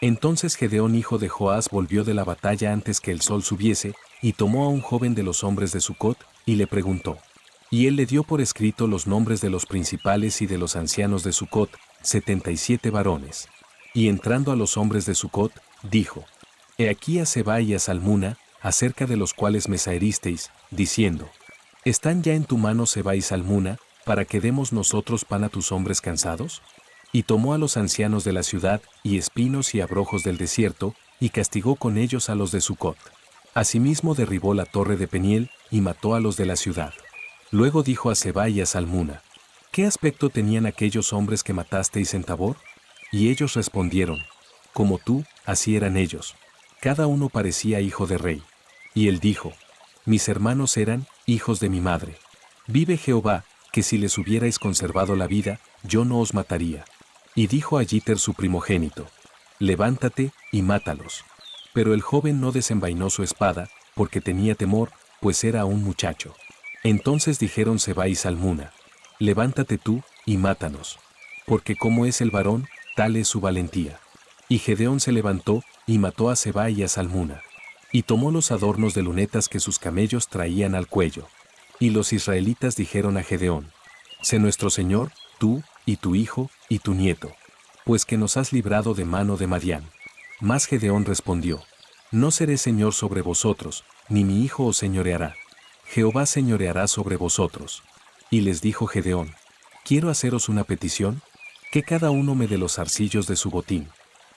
Entonces Gedeón hijo de Joás volvió de la batalla antes que el sol subiese, y tomó a un joven de los hombres de Sucot, y le preguntó. Y él le dio por escrito los nombres de los principales y de los ancianos de Sucot, 77 varones. Y entrando a los hombres de Sucot, dijo: He aquí a Seba y a Salmuna, acerca de los cuales me saheristeis, diciendo: ¿Están ya en tu mano Seba y Salmuna, para que demos nosotros pan a tus hombres cansados? Y tomó a los ancianos de la ciudad, y espinos y abrojos del desierto, y castigó con ellos a los de Sucot. Asimismo derribó la torre de Peniel, y mató a los de la ciudad. Luego dijo a Seba y a Salmuna: ¿Qué aspecto tenían aquellos hombres que matasteis en Tabor? Y ellos respondieron: Como tú, así eran ellos. Cada uno parecía hijo de rey. Y él dijo: Mis hermanos eran hijos de mi madre. Vive Jehová, que si les hubierais conservado la vida, yo no os mataría. Y dijo a Yiter su primogénito: Levántate y mátalos. Pero el joven no desenvainó su espada, porque tenía temor, pues era un muchacho. Entonces dijeron Seba y Salmuna: Levántate tú, y mátanos. Porque como es el varón, tal es su valentía. Y Gedeón se levantó, y mató a Seba y a Salmuna. Y tomó los adornos de lunetas que sus camellos traían al cuello. Y los israelitas dijeron a Gedeón: Sé nuestro Señor, tú, y tu hijo, y tu nieto, pues que nos has librado de mano de Madián. Mas Gedeón respondió: No seré señor sobre vosotros, ni mi hijo os señoreará. Jehová señoreará sobre vosotros. Y les dijo Gedeón: Quiero haceros una petición, que cada uno me dé los arcillos de su botín.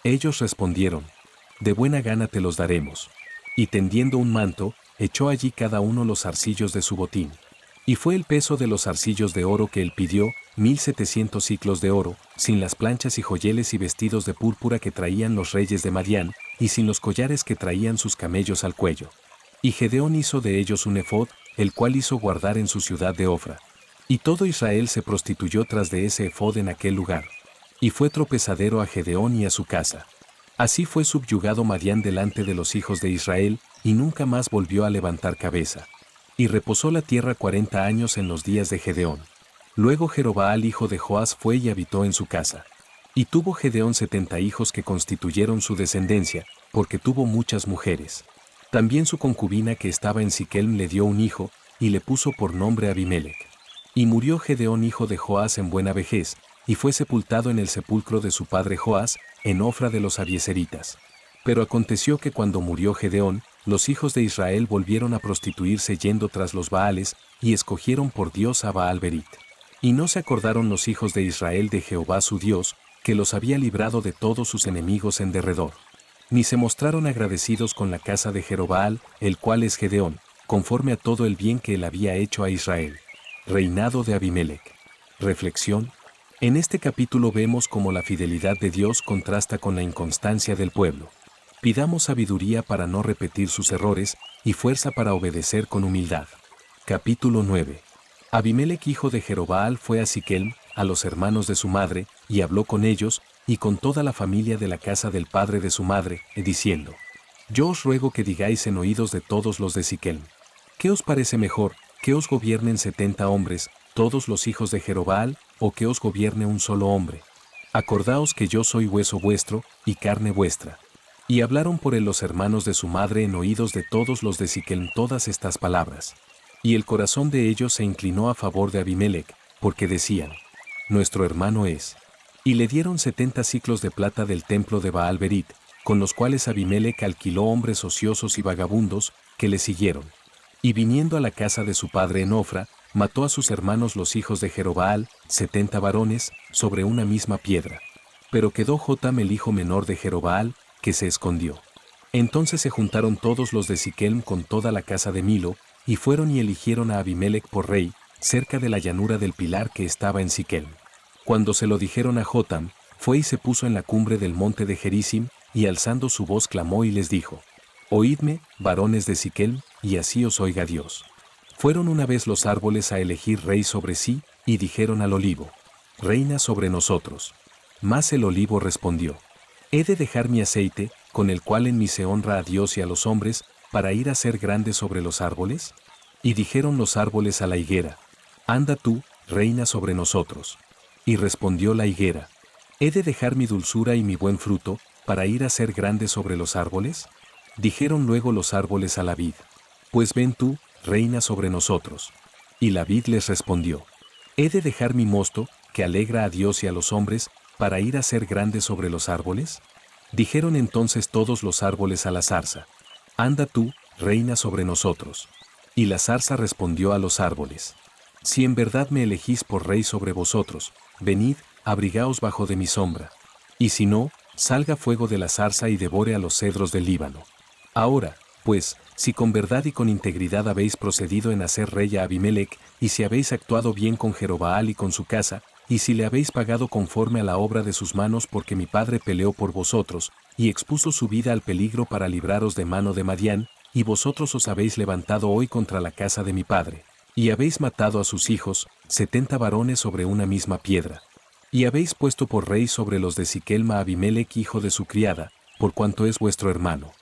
Ellos respondieron: De buena gana te los daremos. Y tendiendo un manto, echó allí cada uno los arcillos de su botín. Y fue el peso de los arcillos de oro que él pidió, 1700 siclos de oro, sin las planchas y joyeles y vestidos de púrpura que traían los reyes de Madián, y sin los collares que traían sus camellos al cuello. Y Gedeón hizo de ellos un efod, el cual hizo guardar en su ciudad de Ofra. Y todo Israel se prostituyó tras de ese efod en aquel lugar. Y fue tropezadero a Gedeón y a su casa. Así fue subyugado Madián delante de los hijos de Israel, y nunca más volvió a levantar cabeza. Y reposó la tierra 40 años en los días de Gedeón. Luego Jerobaal hijo de Joás fue y habitó en su casa. Y tuvo Gedeón 70 hijos que constituyeron su descendencia, porque tuvo muchas mujeres. También su concubina que estaba en Siquelm le dio un hijo, y le puso por nombre Abimelech. Y murió Gedeón hijo de Joás en buena vejez, y fue sepultado en el sepulcro de su padre Joás, en Ofra de los Abieseritas. Pero aconteció que cuando murió Gedeón, los hijos de Israel volvieron a prostituirse yendo tras los Baales, y escogieron por Dios a Baal-Berit. Y no se acordaron los hijos de Israel de Jehová su Dios, que los había librado de todos sus enemigos en derredor. Ni se mostraron agradecidos con la casa de Jerobaal, el cual es Gedeón, conforme a todo el bien que él había hecho a Israel. Reinado de Abimelech. Reflexión. En este capítulo vemos cómo la fidelidad de Dios contrasta con la inconstancia del pueblo. Pidamos sabiduría para no repetir sus errores, y fuerza para obedecer con humildad. Capítulo 9. Abimelech hijo de Jerobaal fue a Siquelm, a los hermanos de su madre, y habló con ellos, y con toda la familia de la casa del padre de su madre, diciendo: Yo os ruego que digáis en oídos de todos los de Siquelm: ¿Qué os parece mejor, que os gobiernen 70 hombres, todos los hijos de Jerobaal, o que os gobierne un solo hombre? Acordaos que yo soy hueso vuestro, y carne vuestra. Y hablaron por él los hermanos de su madre en oídos de todos los de Siquelm todas estas palabras. Y el corazón de ellos se inclinó a favor de Abimelech, porque decían: Nuestro hermano es. Y le dieron 70 siclos de plata del templo de Baal-Berit, con los cuales Abimelech alquiló hombres ociosos y vagabundos, que le siguieron. Y viniendo a la casa de su padre en Ofra, mató a sus hermanos los hijos de Jerobaal, 70 varones, sobre una misma piedra. Pero quedó Jotam el hijo menor de Jerobaal, que se escondió. Entonces se juntaron todos los de Siquelm con toda la casa de Milo, y fueron y eligieron a Abimelech por rey, cerca de la llanura del pilar que estaba en Siquelm. Cuando se lo dijeron a Jotam, fue y se puso en la cumbre del monte de Gerizim, y alzando su voz clamó y les dijo: Oídme, varones de Siquelm, y así os oiga Dios. Fueron una vez los árboles a elegir rey sobre sí, y dijeron al olivo: Reina sobre nosotros. Mas el olivo respondió: ¿He de dejar mi aceite, con el cual en mí se honra a Dios y a los hombres, para ir a ser grande sobre los árboles? Y dijeron los árboles a la higuera: Anda tú, reina sobre nosotros. Y respondió la higuera: ¿He de dejar mi dulzura y mi buen fruto, para ir a ser grande sobre los árboles? Dijeron luego los árboles a la vid: Pues ven tú, reina sobre nosotros. Y la vid les respondió: ¿He de dejar mi mosto, que alegra a Dios y a los hombres, para ir a ser grande sobre los árboles? Dijeron entonces todos los árboles a la zarza: Anda tú, reina sobre nosotros. Y la zarza respondió a los árboles: Si en verdad me elegís por rey sobre vosotros, venid, abrigaos bajo de mi sombra. Y si no, salga fuego de la zarza y devore a los cedros del Líbano. Ahora, pues, si con verdad y con integridad habéis procedido en hacer rey a Abimelec, y si habéis actuado bien con Jerobaal y con su casa, y si le habéis pagado conforme a la obra de sus manos, porque mi padre peleó por vosotros, y expuso su vida al peligro para libraros de mano de Madián, y vosotros os habéis levantado hoy contra la casa de mi padre, y habéis matado a sus hijos, 70 varones sobre una misma piedra. Y habéis puesto por rey sobre los de Siquelm a Abimelec hijo de su criada, por cuanto es vuestro hermano.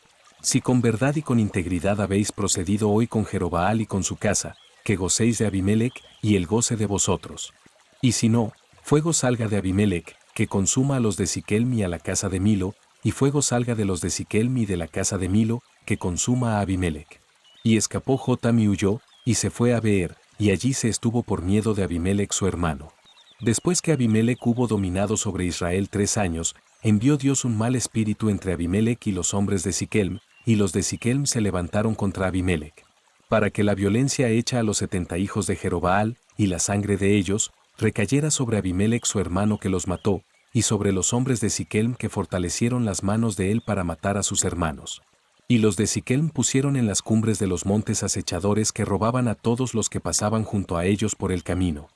Si con verdad y con integridad habéis procedido hoy con Jerobaal y con su casa, que gocéis de Abimelec, y él goce de vosotros. Y si no, fuego salga de Abimelec, que consuma a los de Siquelm y a la casa de Milo, y fuego salga de los de Siquelm y de la casa de Milo, que consuma a Abimelec. Y escapó Jotam y huyó, y se fue a Beer, y allí se estuvo por miedo de Abimelec su hermano. Después que Abimelec hubo dominado sobre Israel 3 años, envió Dios un mal espíritu entre Abimelec y los hombres de Siquelm, y los de Siquelm se levantaron contra Abimelec, para que la violencia hecha a los 70 hijos de Jerobaal, y la sangre de ellos, recayera sobre Abimelec su hermano que los mató, y sobre los hombres de Siquelm que fortalecieron las manos de él para matar a sus hermanos. Y los de Siquelm pusieron en las cumbres de los montes acechadores que robaban a todos los que pasaban junto a ellos por el camino,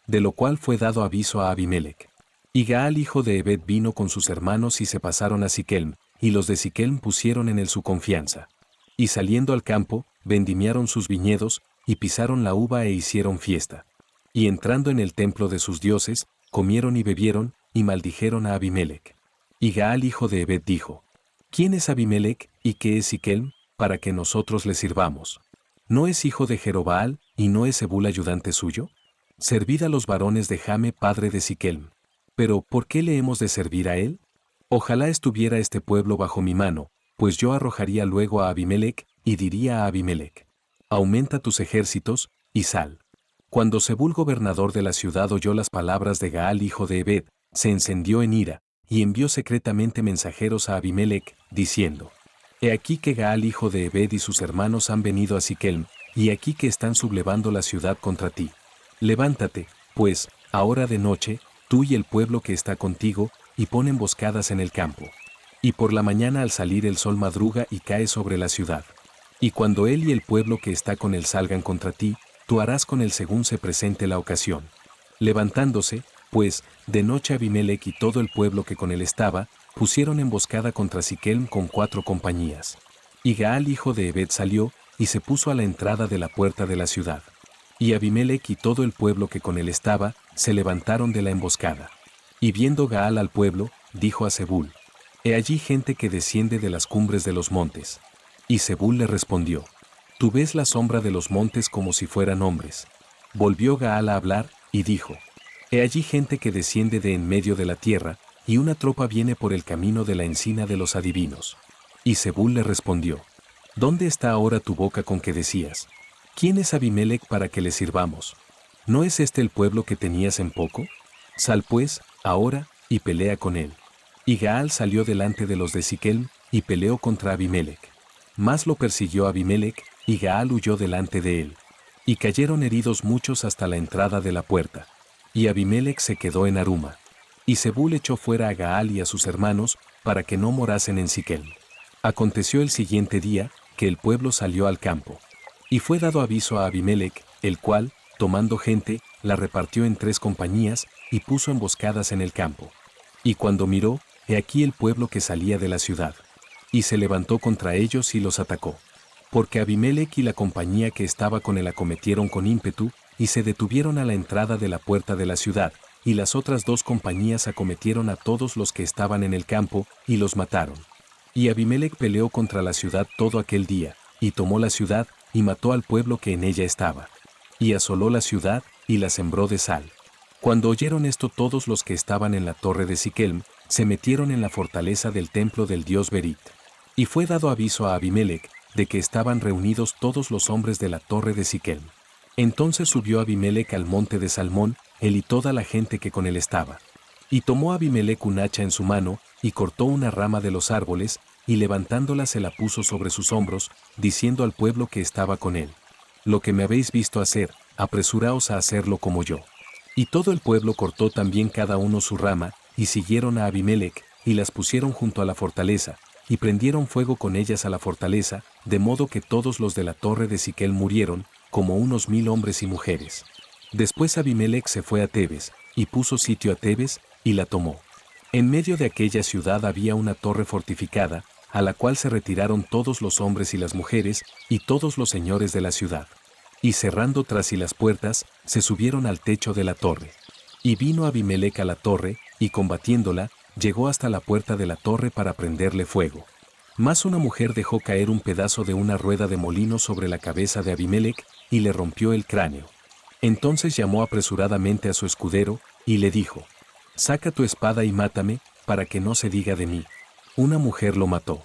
de lo cual fue dado aviso a Abimelec. Y Gaal hijo de Ebed vino con sus hermanos y se pasaron a Siquelm, y los de Siquelm pusieron en él su confianza. Y saliendo al campo, vendimiaron sus viñedos, y pisaron la uva e hicieron fiesta. Y entrando en el templo de sus dioses, comieron y bebieron, y maldijeron a Abimelec. Y Gaal hijo de Ebed dijo: ¿Quién es Abimelec, y qué es Siquelm, para que nosotros le sirvamos? ¿No es hijo de Jerobaal, y no es Zebul ayudante suyo? Servid a los varones de Jame padre de Siquelm. Pero, ¿por qué le hemos de servir a él? Ojalá estuviera este pueblo bajo mi mano, pues yo arrojaría luego a Abimelec, y diría a Abimelec: Aumenta tus ejércitos, y sal. Cuando Zebul gobernador de la ciudad oyó las palabras de Gaal hijo de Ebed, se encendió en ira, y envió secretamente mensajeros a Abimelec, diciendo: He aquí que Gaal hijo de Ebed y sus hermanos han venido a Siquelm, y aquí que están sublevando la ciudad contra ti. Levántate, pues, ahora de noche, tú y el pueblo que está contigo, y pon emboscadas en el campo. Y por la mañana al salir el sol madruga y cae sobre la ciudad. Y cuando él y el pueblo que está con él salgan contra ti, tú harás con él según se presente la ocasión. Levantándose, pues, de noche Abimelec y todo el pueblo que con él estaba, pusieron emboscada contra Siquelm con 4 compañías. Y Gaal hijo de Ebed salió, y se puso a la entrada de la puerta de la ciudad. Y Abimelec y todo el pueblo que con él estaba, se levantaron de la emboscada. Y viendo Gaal al pueblo, dijo a Zebul: He allí gente que desciende de las cumbres de los montes. Y Zebul le respondió: Tú ves la sombra de los montes como si fueran hombres. Volvió Gaal a hablar, y dijo: He allí gente que desciende de en medio de la tierra, y una tropa viene por el camino de la encina de los adivinos. Y Zebul le respondió: ¿Dónde está ahora tu boca con que decías: ¿Quién es Abimelec para que le sirvamos? ¿No es este el pueblo que tenías en poco? Sal pues, ahora, y pelea con él. Y Gaal salió delante de los de Siquelm, y peleó contra Abimelec. Mas lo persiguió Abimelec, y Gaal huyó delante de él. Y cayeron heridos muchos hasta la entrada de la puerta. Y Abimelec se quedó en Aruma. Y Zebul echó fuera a Gaal y a sus hermanos, para que no morasen en Siquelm. Aconteció el siguiente día, que el pueblo salió al campo. Y fue dado aviso a Abimelec, el cual, tomando gente, la repartió en 3 compañías, y puso emboscadas en el campo. Y cuando miró, he aquí el pueblo que salía de la ciudad. Y se levantó contra ellos y los atacó. Porque Abimelec y la compañía que estaba con él acometieron con ímpetu, y se detuvieron a la entrada de la puerta de la ciudad, y las otras 2 compañías acometieron a todos los que estaban en el campo, y los mataron. Y Abimelec peleó contra la ciudad todo aquel día, y tomó la ciudad, y mató al pueblo que en ella estaba. Y asoló la ciudad, y la sembró de sal. Cuando oyeron esto todos los que estaban en la torre de Siquelm, se metieron en la fortaleza del templo del dios Berit. Y fue dado aviso a Abimelech, de que estaban reunidos todos los hombres de la torre de Siquelm. Entonces subió Abimelech al monte de Salmón, él y toda la gente que con él estaba. Y tomó Abimelech un hacha en su mano, y cortó una rama de los árboles, y levantándola se la puso sobre sus hombros, diciendo al pueblo que estaba con él: lo que me habéis visto hacer, apresuraos a hacerlo como yo. Y todo el pueblo cortó también cada uno su rama, y siguieron a Abimelech, y las pusieron junto a la fortaleza, y prendieron fuego con ellas a la fortaleza, de modo que todos los de la torre de Siquel murieron, como unos 1000 hombres y mujeres. Después Abimelech se fue a Tebes, y puso sitio a Tebes, y la tomó. En medio de aquella ciudad había una torre fortificada, a la cual se retiraron todos los hombres y las mujeres, y todos los señores de la ciudad. Y cerrando tras sí las puertas, se subieron al techo de la torre. Y vino Abimelech a la torre, y combatiéndola, llegó hasta la puerta de la torre para prenderle fuego. Mas una mujer dejó caer un pedazo de una rueda de molino sobre la cabeza de Abimelech, y le rompió el cráneo. Entonces llamó apresuradamente a su escudero, y le dijo: saca tu espada y mátame, para que no se diga de mí: una mujer lo mató.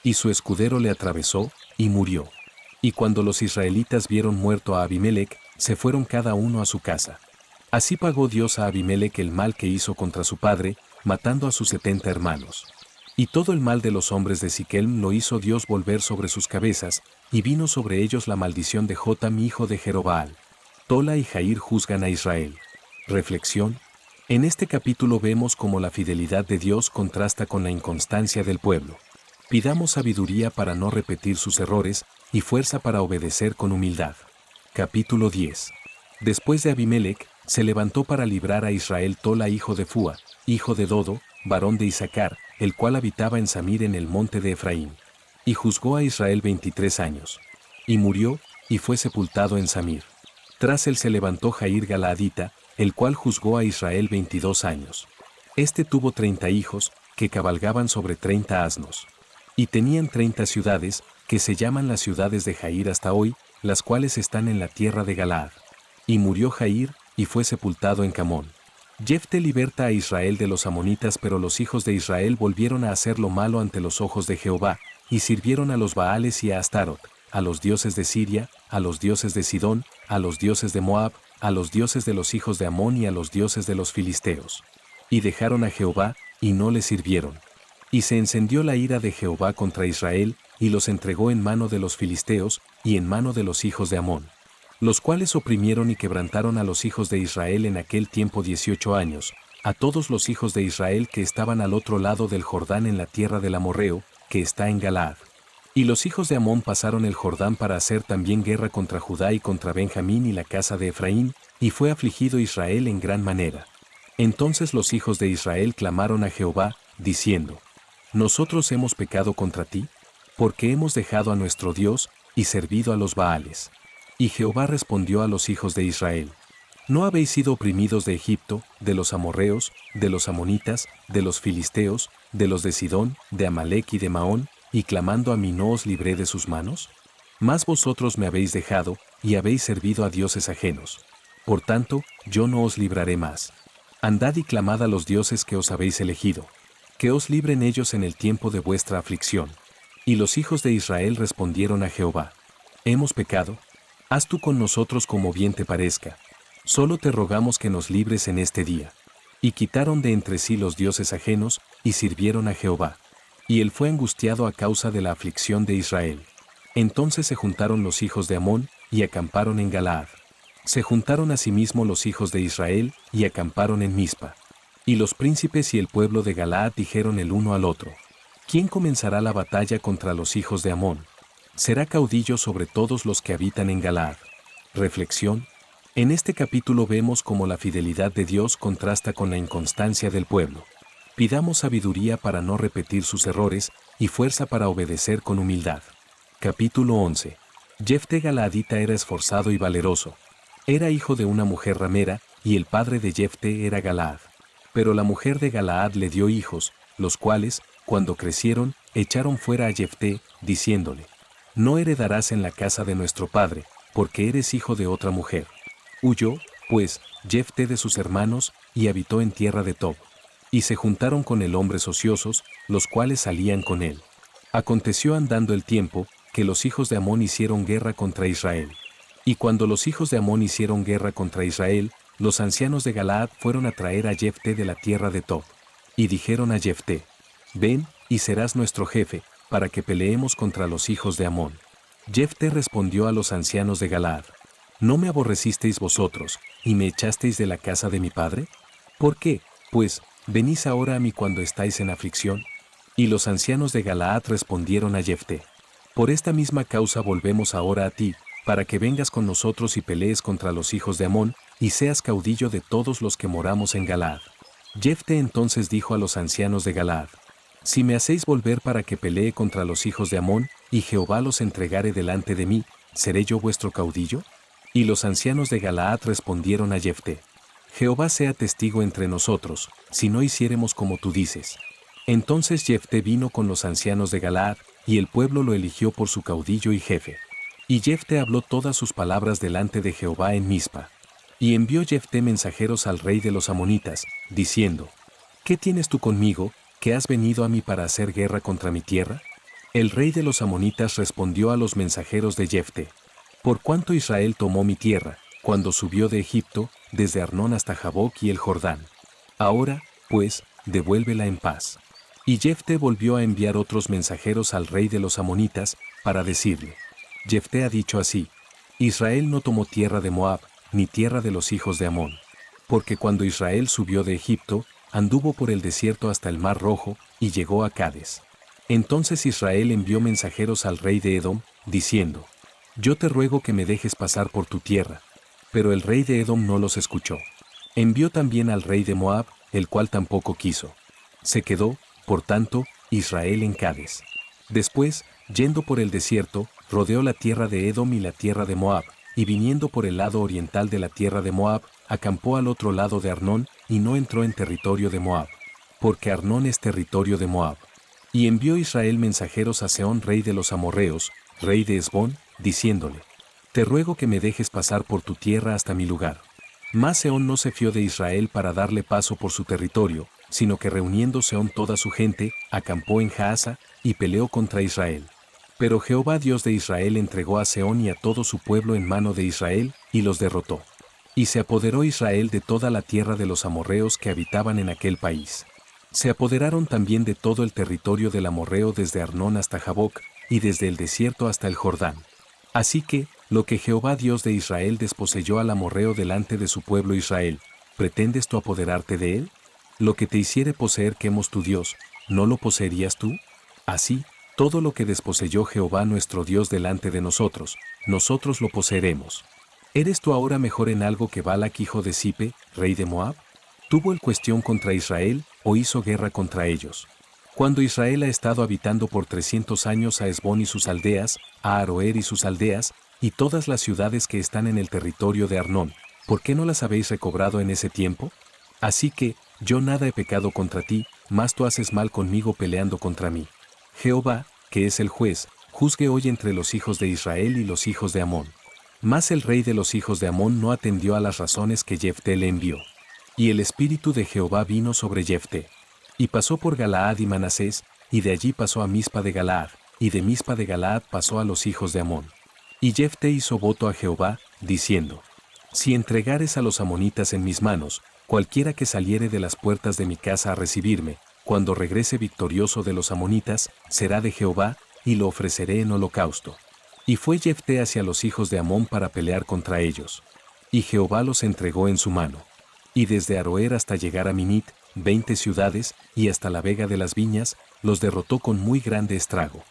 Y su escudero le atravesó, y murió. Y cuando los israelitas vieron muerto a Abimelech, se fueron cada uno a su casa. Así pagó Dios a Abimelech el mal que hizo contra su padre, matando a sus 70 hermanos. Y todo el mal de los hombres de Siquelm lo hizo Dios volver sobre sus cabezas, y vino sobre ellos la maldición de Jotam hijo de Jerobaal. Tola y Jair juzgan a Israel. Reflexión. En este capítulo vemos cómo la fidelidad de Dios contrasta con la inconstancia del pueblo. Pidamos sabiduría para no repetir sus errores, y fuerza para obedecer con humildad. Capítulo 10. Después de Abimelech, se levantó para librar a Israel Tola hijo de Fúa, hijo de Dodo, varón de Isaacar, el cual habitaba en Samir en el monte de Efraín. Y juzgó a Israel 23 años. Y murió, y fue sepultado en Samir. Tras él se levantó Jair Galaadita, el cual juzgó a Israel 22 años. Este tuvo 30 hijos, que cabalgaban sobre 30 asnos. Y tenían 30 ciudades, que se llaman las ciudades de Jair hasta hoy, las cuales están en la tierra de Galaad. Y murió Jair, y fue sepultado en Camón. Jefte liberta a Israel de los amonitas, pero los hijos de Israel volvieron a hacer lo malo ante los ojos de Jehová, y sirvieron a los Baales y a Astarot, a los dioses de Siria, a los dioses de Sidón, a los dioses de Moab, a los dioses de los hijos de Amón y a los dioses de los filisteos. Y dejaron a Jehová, y no le sirvieron. Y se encendió la ira de Jehová contra Israel, y los entregó en mano de los filisteos, y en mano de los hijos de Amón, los cuales oprimieron y quebrantaron a los hijos de Israel en aquel tiempo 18 años, a todos los hijos de Israel que estaban al otro lado del Jordán en la tierra del Amorreo, que está en Galaad. Y los hijos de Amón pasaron el Jordán para hacer también guerra contra Judá y contra Benjamín y la casa de Efraín, y fue afligido Israel en gran manera. Entonces los hijos de Israel clamaron a Jehová, diciendo: nosotros hemos pecado contra ti, porque hemos dejado a nuestro Dios, y servido a los Baales. Y Jehová respondió a los hijos de Israel: ¿no habéis sido oprimidos de Egipto, de los amorreos, de los amonitas, de los filisteos, de los de Sidón, de Amalec y de Maón, y clamando a mí no os libré de sus manos? Mas vosotros me habéis dejado, y habéis servido a dioses ajenos. Por tanto, yo no os libraré más. Andad y clamad a los dioses que os habéis elegido, que os libren ellos en el tiempo de vuestra aflicción. Y los hijos de Israel respondieron a Jehová: hemos pecado, haz tú con nosotros como bien te parezca. Solo te rogamos que nos libres en este día. Y quitaron de entre sí los dioses ajenos, y sirvieron a Jehová. Y él fue angustiado a causa de la aflicción de Israel. Entonces se juntaron los hijos de Amón, y acamparon en Galaad. Se juntaron asimismo los hijos de Israel, y acamparon en Mizpa. Y los príncipes y el pueblo de Galaad dijeron el uno al otro: ¿quién comenzará la batalla contra los hijos de Amón? Será caudillo sobre todos los que habitan en Galaad. Reflexión. En este capítulo vemos cómo la fidelidad de Dios contrasta con la inconstancia del pueblo. Pidamos sabiduría para no repetir sus errores, y fuerza para obedecer con humildad. Capítulo 11. Jefte Galaadita era esforzado y valeroso. Era hijo de una mujer ramera, y el padre de Jefte era Galaad. Pero la mujer de Galaad le dio hijos, los cuales, cuando crecieron, echaron fuera a Jefte, diciéndole: No heredarás en la casa de nuestro padre, porque eres hijo de otra mujer. Huyó, pues, Jefté de sus hermanos, y habitó en tierra de Tob. Y se juntaron con él hombres ociosos, los cuales salían con él. Aconteció andando el tiempo, que los hijos de Amón hicieron guerra contra Israel. Y cuando los hijos de Amón hicieron guerra contra Israel, los ancianos de Galaad fueron a traer a Jefté de la tierra de Tob. Y dijeron a Jefté: ven, y serás nuestro jefe, para que peleemos contra los hijos de Amón. Jefté respondió a los ancianos de Galaad: ¿no me aborrecisteis vosotros, y me echasteis de la casa de mi padre? ¿Por qué, pues, venís ahora a mí cuando estáis en aflicción? Y los ancianos de Galaad respondieron a Jefté: por esta misma causa volvemos ahora a ti, para que vengas con nosotros y pelees contra los hijos de Amón, y seas caudillo de todos los que moramos en Galaad. Jefté entonces dijo a los ancianos de Galaad: si me hacéis volver para que pelee contra los hijos de Amón, y Jehová los entregare delante de mí, ¿seré yo vuestro caudillo? Y los ancianos de Galaad respondieron a Jefté: Jehová sea testigo entre nosotros, si no hiciéremos como tú dices. Entonces Jefté vino con los ancianos de Galaad, y el pueblo lo eligió por su caudillo y jefe. Y Jefté habló todas sus palabras delante de Jehová en Mizpa. Y envió Jefté mensajeros al rey de los amonitas, diciendo: ¿qué tienes tú conmigo, que has venido a mí para hacer guerra contra mi tierra? El rey de los amonitas respondió a los mensajeros de Jefté: por cuanto Israel tomó mi tierra, cuando subió de Egipto, desde Arnón hasta Jaboc y el Jordán. Ahora, pues, devuélvela en paz. Y Jefté volvió a enviar otros mensajeros al rey de los amonitas, para decirle: Jefté ha dicho así: Israel no tomó tierra de Moab, ni tierra de los hijos de Amón. Porque cuando Israel subió de Egipto, anduvo por el desierto hasta el Mar Rojo, y llegó a Cades. Entonces Israel envió mensajeros al rey de Edom, diciendo: yo te ruego que me dejes pasar por tu tierra. Pero el rey de Edom no los escuchó. Envió también al rey de Moab, el cual tampoco quiso. Se quedó, por tanto, Israel en Cades. Después, yendo por el desierto, rodeó la tierra de Edom y la tierra de Moab, y viniendo por el lado oriental de la tierra de Moab, acampó al otro lado de Arnón, y no entró en territorio de Moab, porque Arnón es territorio de Moab. Y envió Israel mensajeros a Sehón rey de los amorreos, rey de Hesbón, diciéndole: te ruego que me dejes pasar por tu tierra hasta mi lugar. Mas Sehón no se fió de Israel para darle paso por su territorio, sino que reuniendo Sehón toda su gente, acampó en Jaasa, y peleó contra Israel. Pero Jehová Dios de Israel entregó a Sehón y a todo su pueblo en mano de Israel, y los derrotó. Y se apoderó Israel de toda la tierra de los amorreos que habitaban en aquel país. Se apoderaron también de todo el territorio del amorreo desde Arnón hasta Jaboc, y desde el desierto hasta el Jordán. Así que, lo que Jehová Dios de Israel desposeyó al amorreo delante de su pueblo Israel, ¿pretendes tú apoderarte de él? Lo que te hiciere poseer Quemos tu Dios, ¿no lo poseerías tú? Así, todo lo que desposeyó Jehová nuestro Dios delante de nosotros, nosotros lo poseeremos. ¿Eres tú ahora mejor en algo que Balac hijo de Zipe, rey de Moab? ¿Tuvo el cuestión contra Israel, o hizo guerra contra ellos? Cuando Israel ha estado habitando por 300 años a Hesbón y sus aldeas, a Aroer y sus aldeas, y todas las ciudades que están en el territorio de Arnón, ¿por qué no las habéis recobrado en ese tiempo? Así que, yo nada he pecado contra ti, mas tú haces mal conmigo peleando contra mí. Jehová, que es el juez, juzgue hoy entre los hijos de Israel y los hijos de Amón. Mas el rey de los hijos de Amón no atendió a las razones que Jefté le envió. Y el espíritu de Jehová vino sobre Jefté. Y pasó por Galaad y Manasés, y de allí pasó a Mizpa de Galaad, y de Mizpa de Galaad pasó a los hijos de Amón. Y Jefté hizo voto a Jehová, diciendo: si entregares a los amonitas en mis manos, cualquiera que saliere de las puertas de mi casa a recibirme, cuando regrese victorioso de los amonitas, será de Jehová, y lo ofreceré en holocausto. Y fue Jefté hacia los hijos de Amón para pelear contra ellos. Y Jehová los entregó en su mano. Y desde Aroer hasta llegar a Minit, 20 ciudades, y hasta la vega de las viñas, los derrotó con muy grande estrago.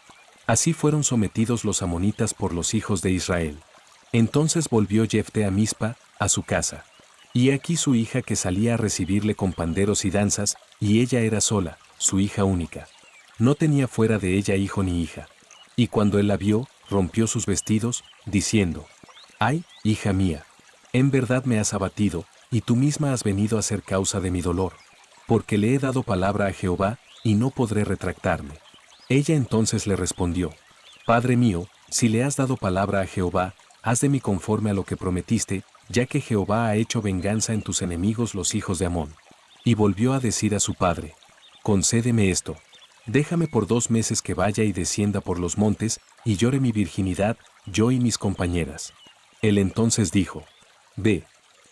Así fueron sometidos los amonitas por los hijos de Israel. Entonces volvió Jefté a Mizpa, a su casa. Y aquí su hija que salía a recibirle con panderos y danzas, y ella era sola, su hija única. No tenía fuera de ella hijo ni hija. Y cuando él la vio, rompió sus vestidos, diciendo: ¡ay, hija mía! En verdad me has abatido, y tú misma has venido a ser causa de mi dolor. Porque le he dado palabra a Jehová, y no podré retractarme. Ella entonces le respondió: Padre mío, si le has dado palabra a Jehová, haz de mí conforme a lo que prometiste, ya que Jehová ha hecho venganza en tus enemigos los hijos de Amón. Y volvió a decir a su padre, concédeme esto. Déjame por 2 meses que vaya y descienda por los montes, y llore mi virginidad, yo y mis compañeras. Él entonces dijo, ve.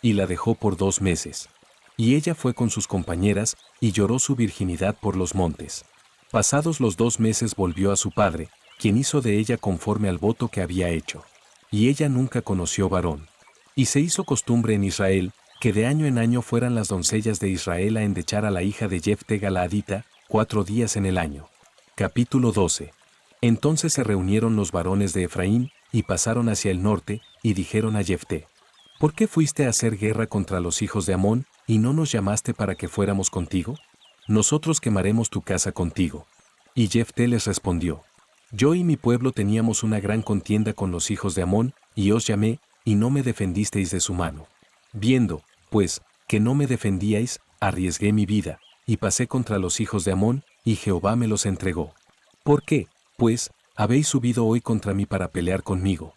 Y la dejó por 2 meses. Y ella fue con sus compañeras, y lloró su virginidad por los montes. Pasados los 2 meses volvió a su padre, quien hizo de ella conforme al voto que había hecho. Y ella nunca conoció varón. Y se hizo costumbre en Israel, que de año en año fueran las doncellas de Israel a endechar a la hija de Jefté Galaadita, 4 días en el año. Capítulo 12. Entonces se reunieron los varones de Efraín, y pasaron hacia el norte, y dijeron a Jefté, ¿por qué fuiste a hacer guerra contra los hijos de Amón, y no nos llamaste para que fuéramos contigo? Nosotros quemaremos tu casa contigo. Y Jefté les respondió, yo y mi pueblo teníamos una gran contienda con los hijos de Amón, y os llamé, y no me defendisteis de su mano. Viendo, pues, que no me defendíais, arriesgué mi vida, y pasé contra los hijos de Amón, y Jehová me los entregó. ¿Por qué, pues, habéis subido hoy contra mí para pelear conmigo?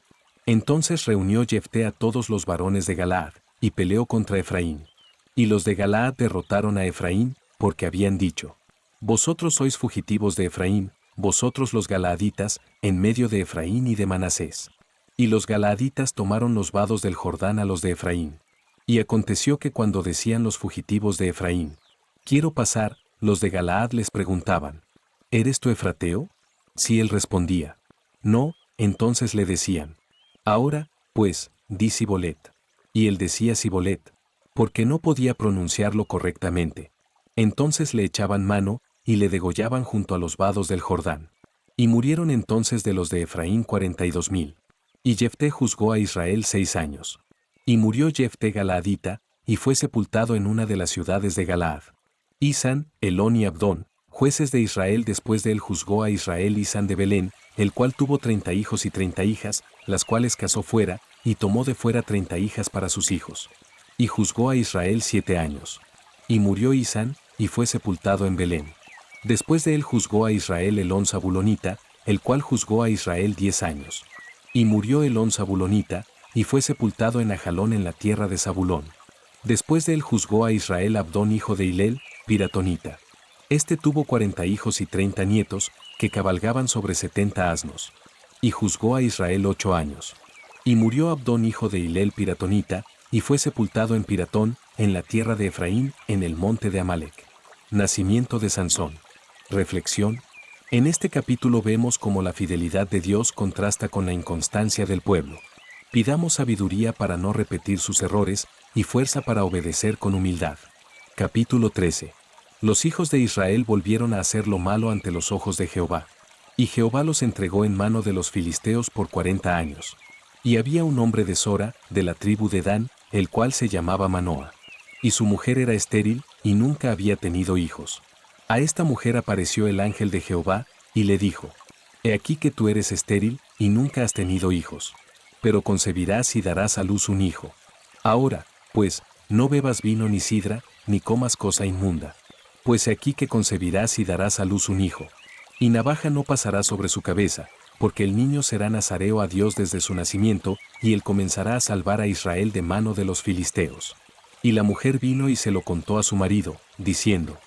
Entonces reunió Jefté a todos los varones de Galaad, y peleó contra Efraín. Y los de Galaad derrotaron a Efraín, porque habían dicho, vosotros sois fugitivos de Efraín, vosotros los galaaditas, en medio de Efraín y de Manasés. Y los galaaditas tomaron los vados del Jordán a los de Efraín. Y aconteció que cuando decían los fugitivos de Efraín, quiero pasar, los de Galaad les preguntaban, ¿eres tú efrateo? Si él respondía, no, entonces le decían, ahora, pues, di Sibolet. Y él decía Sibolet, porque no podía pronunciarlo correctamente. Entonces le echaban mano, y le degollaban junto a los vados del Jordán. Y murieron entonces de los de Efraín 42,000. Y Jefté juzgó a Israel 6 años. Y murió Jefté Galaadita, y fue sepultado en una de las ciudades de Galaad. Isán, Elón y Abdón, jueces de Israel después de él juzgó a Israel Isán de Belén, el cual tuvo 30 hijos y 30 hijas, las cuales casó fuera, y tomó de fuera 30 hijas para sus hijos. Y juzgó a Israel 7 años. Y murió Isán, y fue sepultado en Belén. Después de él juzgó a Israel Elón Zabulonita, el cual juzgó a Israel 10 años. Y murió Elón Zabulonita, y fue sepultado en Ajalón en la tierra de Zabulón. Después de él juzgó a Israel Abdón hijo de Hilel, Piratonita. Este tuvo 40 hijos y 30 nietos, que cabalgaban sobre 70 asnos. Y juzgó a Israel 8 años. Y murió Abdón hijo de Hilel Piratonita, y fue sepultado en Piratón, en la tierra de Efraín, en el monte de Amalec. Nacimiento de Sansón. Reflexión. En este capítulo vemos cómo la fidelidad de Dios contrasta con la inconstancia del pueblo. Pidamos sabiduría para no repetir sus errores, y fuerza para obedecer con humildad. Capítulo 13. Los hijos de Israel volvieron a hacer lo malo ante los ojos de Jehová. Y Jehová los entregó en mano de los filisteos por 40 años. Y había un hombre de Sora, de la tribu de Dan, el cual se llamaba Manoa. Y su mujer era estéril, y nunca había tenido hijos. A esta mujer apareció el ángel de Jehová, y le dijo, he aquí que tú eres estéril, y nunca has tenido hijos. Pero concebirás y darás a luz un hijo. Ahora, pues, no bebas vino ni sidra, ni comas cosa inmunda. Pues he aquí que concebirás y darás a luz un hijo. Y navaja no pasará sobre su cabeza, porque el niño será nazareo a Dios desde su nacimiento, y él comenzará a salvar a Israel de mano de los filisteos. Y la mujer vino y se lo contó a su marido, diciendo,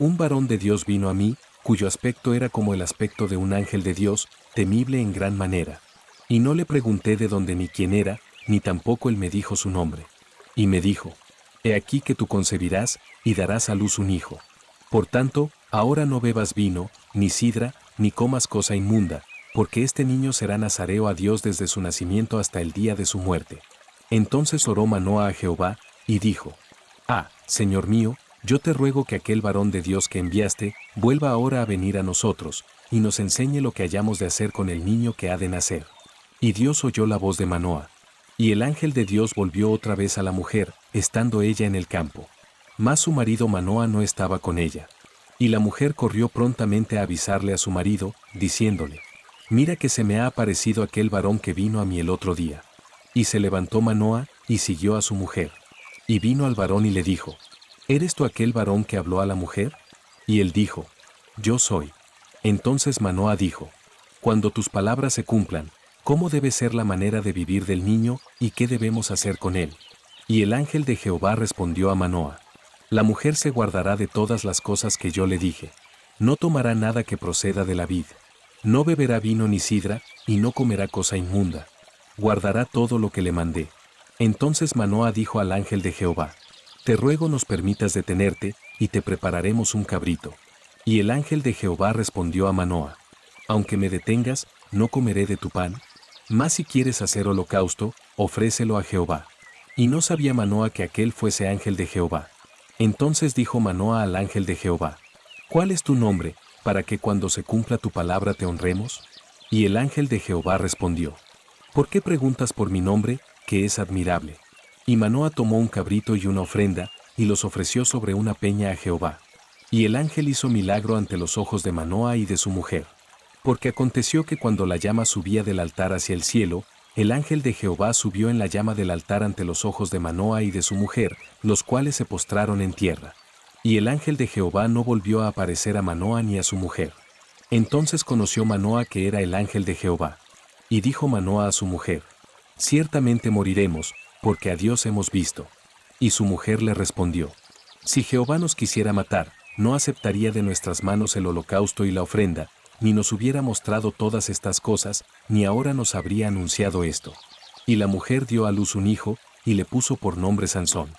un varón de Dios vino a mí, cuyo aspecto era como el aspecto de un ángel de Dios, temible en gran manera. Y no le pregunté de dónde ni quién era, ni tampoco él me dijo su nombre. Y me dijo, he aquí que tú concebirás, y darás a luz un hijo. Por tanto, ahora no bebas vino, ni sidra, ni comas cosa inmunda, porque este niño será nazareo a Dios desde su nacimiento hasta el día de su muerte. Entonces oró Manoa a Jehová, y dijo, Señor mío, yo te ruego que aquel varón de Dios que enviaste, vuelva ahora a venir a nosotros, y nos enseñe lo que hayamos de hacer con el niño que ha de nacer. Y Dios oyó la voz de Manoa. Y el ángel de Dios volvió otra vez a la mujer, estando ella en el campo. Mas su marido Manoa no estaba con ella. Y la mujer corrió prontamente a avisarle a su marido, diciéndole, mira que se me ha aparecido aquel varón que vino a mí el otro día. Y se levantó Manoa, y siguió a su mujer. Y vino al varón y le dijo, ¿eres tú aquel varón que habló a la mujer? Y él dijo, yo soy. Entonces Manoa dijo, cuando tus palabras se cumplan, ¿Cómo debe ser la manera de vivir del niño y qué debemos hacer con él? Y el ángel de Jehová respondió a Manoa: La mujer se guardará de todas las cosas que yo le dije. No tomará nada que proceda de la vid. No beberá vino ni sidra, y no comerá cosa inmunda. Guardará todo lo que le mandé. Entonces Manoa dijo al ángel de Jehová: Te ruego nos permitas detenerte, y te prepararemos un cabrito. Y el ángel de Jehová respondió a Manoa: Aunque me detengas, no comeré de tu pan. Mas si quieres hacer holocausto, ofrécelo a Jehová. Y no sabía Manoa que aquel fuese ángel de Jehová. Entonces dijo Manoa al ángel de Jehová: ¿Cuál es tu nombre, para que cuando se cumpla tu palabra te honremos? Y el ángel de Jehová respondió: ¿Por qué preguntas por mi nombre, que es admirable? Y Manoa tomó un cabrito y una ofrenda, y los ofreció sobre una peña a Jehová. Y el ángel hizo milagro ante los ojos de Manoa y de su mujer. Porque aconteció que cuando la llama subía del altar hacia el cielo, el ángel de Jehová subió en la llama del altar ante los ojos de Manoa y de su mujer, los cuales se postraron en tierra. Y el ángel de Jehová no volvió a aparecer a Manoa ni a su mujer. Entonces conoció Manoa que era el ángel de Jehová. Y dijo Manoa a su mujer: Ciertamente moriremos, porque a Dios hemos visto. Y su mujer le respondió: Si Jehová nos quisiera matar, no aceptaría de nuestras manos el holocausto y la ofrenda, ni nos hubiera mostrado todas estas cosas, ni ahora nos habría anunciado esto. Y la mujer dio a luz un hijo, y le puso por nombre Sansón.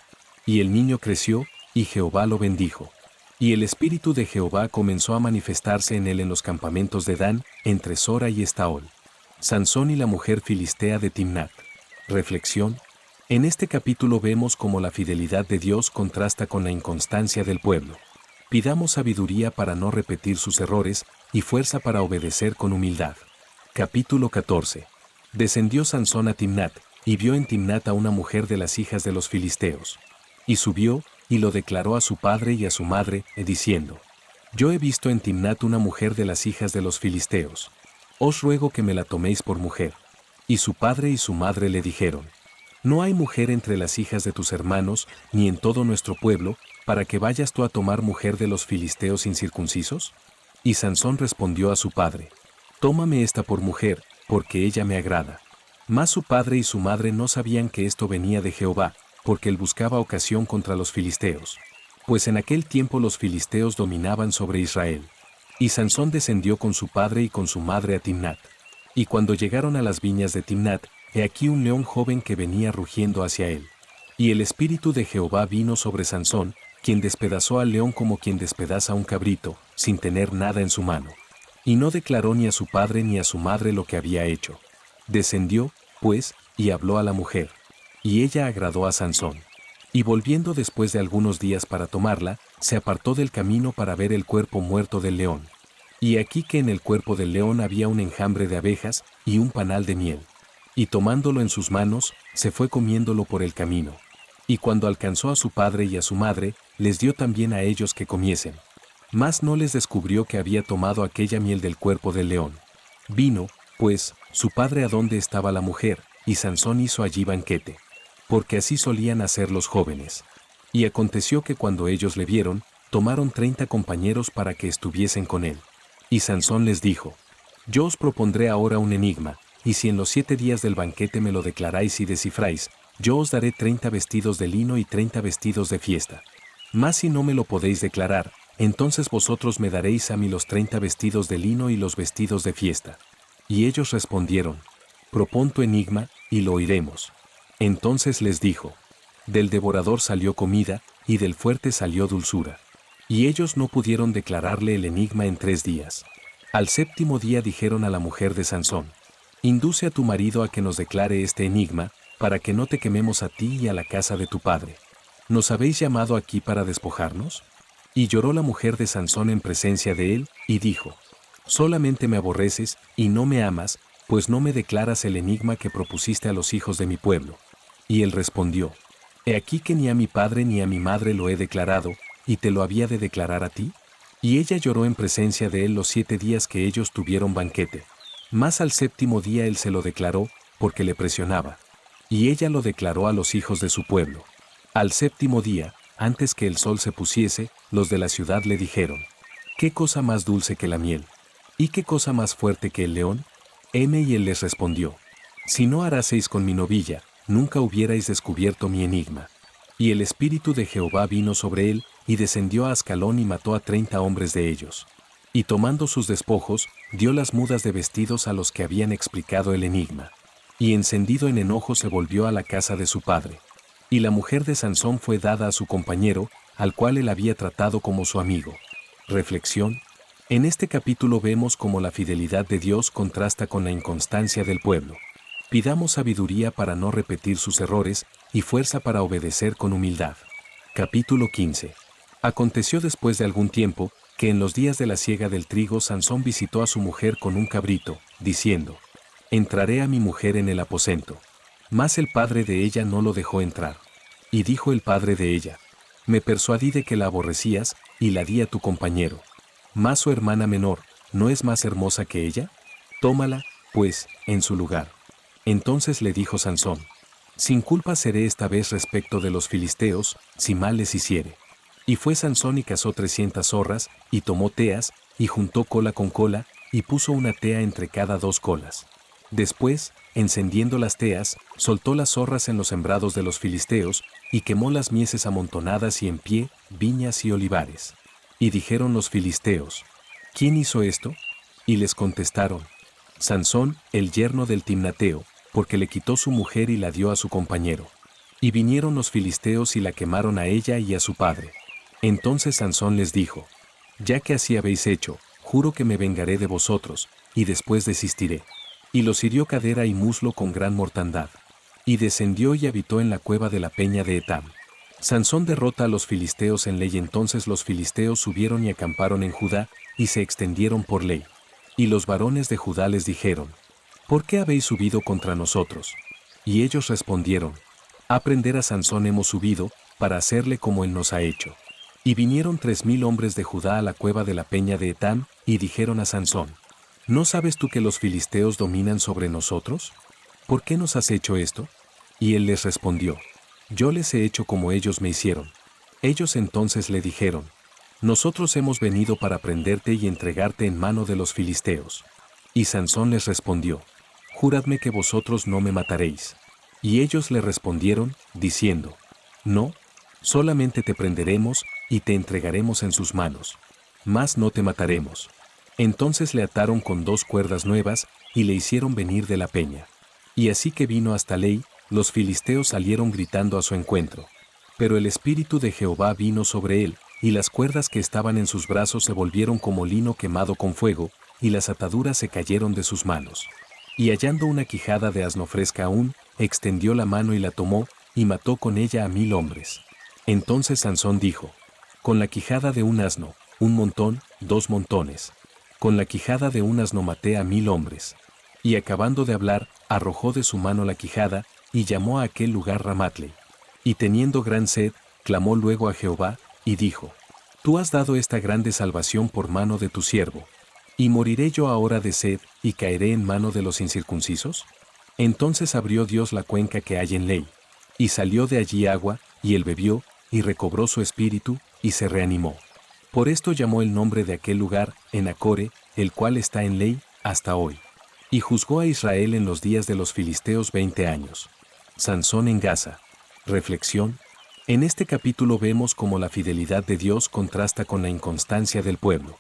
Y el niño creció, y Jehová lo bendijo. Y el espíritu de Jehová comenzó a manifestarse en él en los campamentos de Dan, entre Sora y Estaol. Sansón y la mujer filistea de Timnat. Reflexión. En este capítulo vemos cómo la fidelidad de Dios contrasta con la inconstancia del pueblo. Pidamos sabiduría para no repetir sus errores, y fuerza para obedecer con humildad. Capítulo 14. Descendió Sansón a Timnat, y vio en Timnat a una mujer de las hijas de los filisteos. Y subió, y lo declaró a su padre y a su madre, diciendo: Yo he visto en Timnat una mujer de las hijas de los filisteos. Os ruego que me la toméis por mujer. Y su padre y su madre le dijeron: No hay mujer entre las hijas de tus hermanos, ni en todo nuestro pueblo, para que vayas tú a tomar mujer de los filisteos incircuncisos. Y Sansón respondió a su padre: Tómame esta por mujer, porque ella me agrada. Mas su padre y su madre no sabían que esto venía de Jehová, porque él buscaba ocasión contra los filisteos. Pues en aquel tiempo los filisteos dominaban sobre Israel. Y Sansón descendió con su padre y con su madre a Timnat. Y cuando llegaron a las viñas de Timnat, he aquí un león joven que venía rugiendo hacia él. Y el espíritu de Jehová vino sobre Sansón, quien despedazó al león como quien despedaza un cabrito, sin tener nada en su mano. Y no declaró ni a su padre ni a su madre lo que había hecho. Descendió, pues, y habló a la mujer. Y ella agradó a Sansón. Y volviendo después de algunos días para tomarla, se apartó del camino para ver el cuerpo muerto del león. Y aquí que en el cuerpo del león había un enjambre de abejas y un panal de miel. Y tomándolo en sus manos, se fue comiéndolo por el camino. Y cuando alcanzó a su padre y a su madre, les dio también a ellos que comiesen. Mas no les descubrió que había tomado aquella miel del cuerpo del león. Vino, pues, su padre a donde estaba la mujer, y Sansón hizo allí banquete. Porque así solían hacer los jóvenes. Y aconteció que cuando ellos le vieron, tomaron 30 compañeros para que estuviesen con él. Y Sansón les dijo: Yo os propondré ahora un enigma, y si en los 7 días del banquete me lo declaráis y descifráis, yo os daré 30 vestidos de lino y 30 vestidos de fiesta. Mas si no me lo podéis declarar, entonces vosotros me daréis a mí los 30 vestidos de lino y los vestidos de fiesta. Y ellos respondieron: Propón tu enigma, y lo oiremos. Entonces les dijo: Del devorador salió comida, y del fuerte salió dulzura. Y ellos no pudieron declararle el enigma en 3 días. Al 7º día dijeron a la mujer de Sansón: Induce a tu marido a que nos declare este enigma, para que no te quememos a ti y a la casa de tu padre. ¿Nos habéis llamado aquí para despojarnos? Y lloró la mujer de Sansón en presencia de él, y dijo: Solamente me aborreces, y no me amas, pues no me declaras el enigma que propusiste a los hijos de mi pueblo. Y él respondió: He aquí que ni a mi padre ni a mi madre lo he declarado, ¿y te lo había de declarar a ti? Y ella lloró en presencia de él los 7 días que ellos tuvieron banquete. Mas al 7º día él se lo declaró, porque le presionaba. Y ella lo declaró a los hijos de su pueblo. Al 7º día, antes que el sol se pusiese, los de la ciudad le dijeron: ¿Qué cosa más dulce que la miel? ¿Y qué cosa más fuerte que el león? Y él les respondió: si no haraseis con mi novilla, nunca hubierais descubierto mi enigma. Y el espíritu de Jehová vino sobre él, y descendió a Ascalón y mató a 30 hombres de ellos. Y tomando sus despojos, dio las mudas de vestidos a los que habían explicado el enigma. Y encendido en enojo se volvió a la casa de su padre. Y la mujer de Sansón fue dada a su compañero, al cual él había tratado como su amigo. Reflexión. En este capítulo vemos cómo la fidelidad de Dios contrasta con la inconstancia del pueblo. Pidamos sabiduría para no repetir sus errores y fuerza para obedecer con humildad. Capítulo 15. Aconteció después de algún tiempo, que en los días de la siega del trigo Sansón visitó a su mujer con un cabrito, diciendo: entraré a mi mujer en el aposento. Mas el padre de ella no lo dejó entrar. Y dijo el padre de ella: me persuadí de que la aborrecías, y la di a tu compañero. Mas su hermana menor, ¿no es más hermosa que ella? Tómala, pues, en su lugar. Entonces le dijo Sansón: sin culpa seré esta vez respecto de los filisteos, si mal les hiciere. Y fue Sansón y cazó 300 zorras, y tomó teas, y juntó cola con cola, y puso una tea entre cada 2 colas. Después, encendiendo las teas, soltó las zorras en los sembrados de los filisteos, y quemó las mieses amontonadas y en pie, viñas y olivares. Y dijeron los filisteos: ¿quién hizo esto? Y les contestaron: Sansón, el yerno del Timnateo, porque le quitó su mujer y la dio a su compañero. Y vinieron los filisteos y la quemaron a ella y a su padre. Entonces Sansón les dijo: ya que así habéis hecho, juro que me vengaré de vosotros, y después desistiré. Y los hirió cadera y muslo con gran mortandad. Y descendió y habitó en la cueva de la peña de Etam. Sansón derrota a los filisteos en ley. Entonces los filisteos subieron y acamparon en Judá, y se extendieron por ley. Y los varones de Judá les dijeron: ¿por qué habéis subido contra nosotros? Y ellos respondieron: a prender a Sansón hemos subido, para hacerle como él nos ha hecho. Y vinieron 3000 hombres de Judá a la cueva de la peña de Etam, y dijeron a Sansón: ¿no sabes tú que los filisteos dominan sobre nosotros? ¿Por qué nos has hecho esto? Y él les respondió: yo les he hecho como ellos me hicieron. Ellos entonces le dijeron: nosotros hemos venido para prenderte y entregarte en mano de los filisteos. Y Sansón les respondió: juradme que vosotros no me mataréis. Y ellos le respondieron, diciendo: no, solamente te prenderemos, y te entregaremos en sus manos. Mas no te mataremos. Entonces le ataron con 2 cuerdas nuevas, y le hicieron venir de la peña. Y así que vino hasta Lei, los filisteos salieron gritando a su encuentro. Pero el espíritu de Jehová vino sobre él, y las cuerdas que estaban en sus brazos se volvieron como lino quemado con fuego, y las ataduras se cayeron de sus manos. Y hallando una quijada de asno fresca aún, extendió la mano y la tomó, y mató con ella a 1000 hombres. Entonces Sansón dijo: con la quijada de un asno, 1 montón, 2 montones. Con la quijada de un asno maté a 1000 hombres. Y acabando de hablar, arrojó de su mano la quijada, y llamó a aquel lugar Ramatlei. Y teniendo gran sed, clamó luego a Jehová, y dijo: tú has dado esta grande salvación por mano de tu siervo. ¿Y moriré yo ahora de sed, y caeré en mano de los incircuncisos? Entonces abrió Dios la cuenca que hay en Lei. Y salió de allí agua, y él bebió, y recobró su espíritu, y se reanimó. Por esto llamó el nombre de aquel lugar, Enacore, el cual está en Lei, hasta hoy. Y juzgó a Israel en los días de los filisteos 20 años. Sansón en Gaza. Reflexión. En este capítulo vemos cómo la fidelidad de Dios contrasta con la inconstancia del pueblo.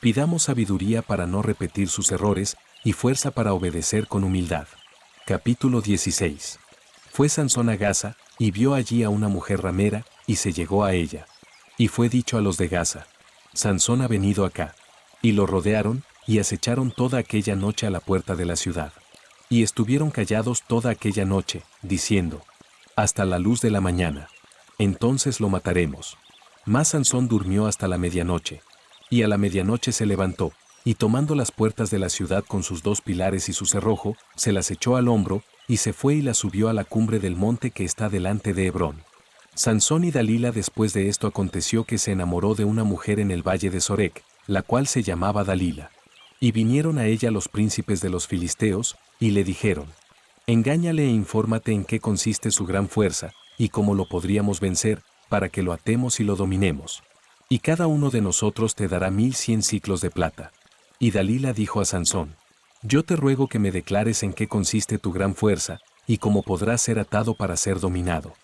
Pidamos sabiduría para no repetir sus errores, y fuerza para obedecer con humildad. Capítulo 16. Fue Sansón a Gaza, y vio allí a una mujer ramera, y se llegó a ella. Y fue dicho a los de Gaza: Sansón ha venido acá. Y lo rodearon, y acecharon toda aquella noche a la puerta de la ciudad. Y estuvieron callados toda aquella noche, diciendo: hasta la luz de la mañana. Entonces lo mataremos. Mas Sansón durmió hasta la medianoche. Y a la medianoche se levantó, y tomando las puertas de la ciudad con sus 2 pilares y su cerrojo, se las echó al hombro, y se fue y las subió a la cumbre del monte que está delante de Hebrón. Sansón y Dalila. Después de esto aconteció que se enamoró de una mujer en el valle de Sorek, la cual se llamaba Dalila. Y vinieron a ella los príncipes de los filisteos, y le dijeron: engáñale e infórmate en qué consiste su gran fuerza, y cómo lo podríamos vencer, para que lo atemos y lo dominemos. Y cada uno de nosotros te dará 1100 siclos de plata. Y Dalila dijo a Sansón: Yo te ruego que me declares en qué consiste tu gran fuerza, y cómo podrás ser atado para ser dominado.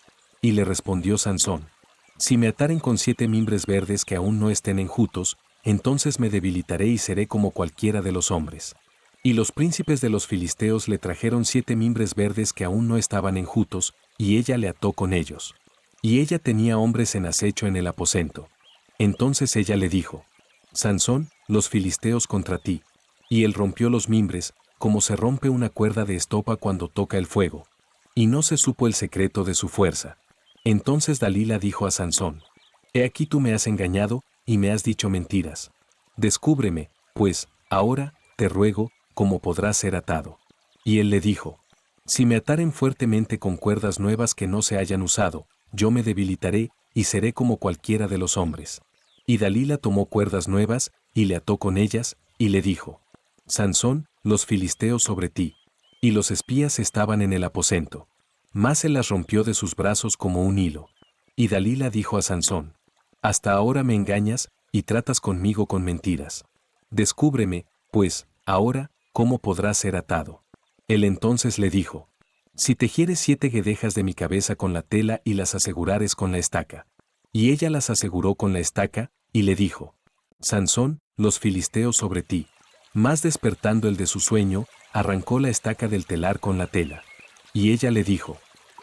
Y le respondió Sansón: si me ataren con 7 mimbres verdes que aún no estén enjutos, entonces me debilitaré y seré como cualquiera de los hombres. Y los príncipes de los filisteos le trajeron 7 mimbres verdes que aún no estaban enjutos, y ella le ató con ellos. Y ella tenía hombres en acecho en el aposento. Entonces ella le dijo: Sansón, los filisteos contra ti. Y él rompió los mimbres, como se rompe una cuerda de estopa cuando toca el fuego. Y no se supo el secreto de su fuerza. Entonces Dalila dijo a Sansón: he aquí tú me has engañado, y me has dicho mentiras. Descúbreme, pues, ahora, te ruego, cómo podrás ser atado. Y él le dijo: si me ataren fuertemente con cuerdas nuevas que no se hayan usado, yo me debilitaré, y seré como cualquiera de los hombres. Y Dalila tomó cuerdas nuevas, y le ató con ellas, y le dijo: Sansón, los filisteos sobre ti. Y los espías estaban en el aposento. Mas él las rompió de sus brazos como un hilo. Y Dalila dijo a Sansón: hasta ahora me engañas, y tratas conmigo con mentiras. Descúbreme, pues, ahora, cómo podrás ser atado. Él entonces le dijo: si tejieres 7 guedejas de mi cabeza con la tela y las asegurares con la estaca. Y ella las aseguró con la estaca, y le dijo: Sansón, los filisteos sobre ti. Mas despertando el de su sueño, arrancó la estaca del telar con la tela. Y ella le dijo: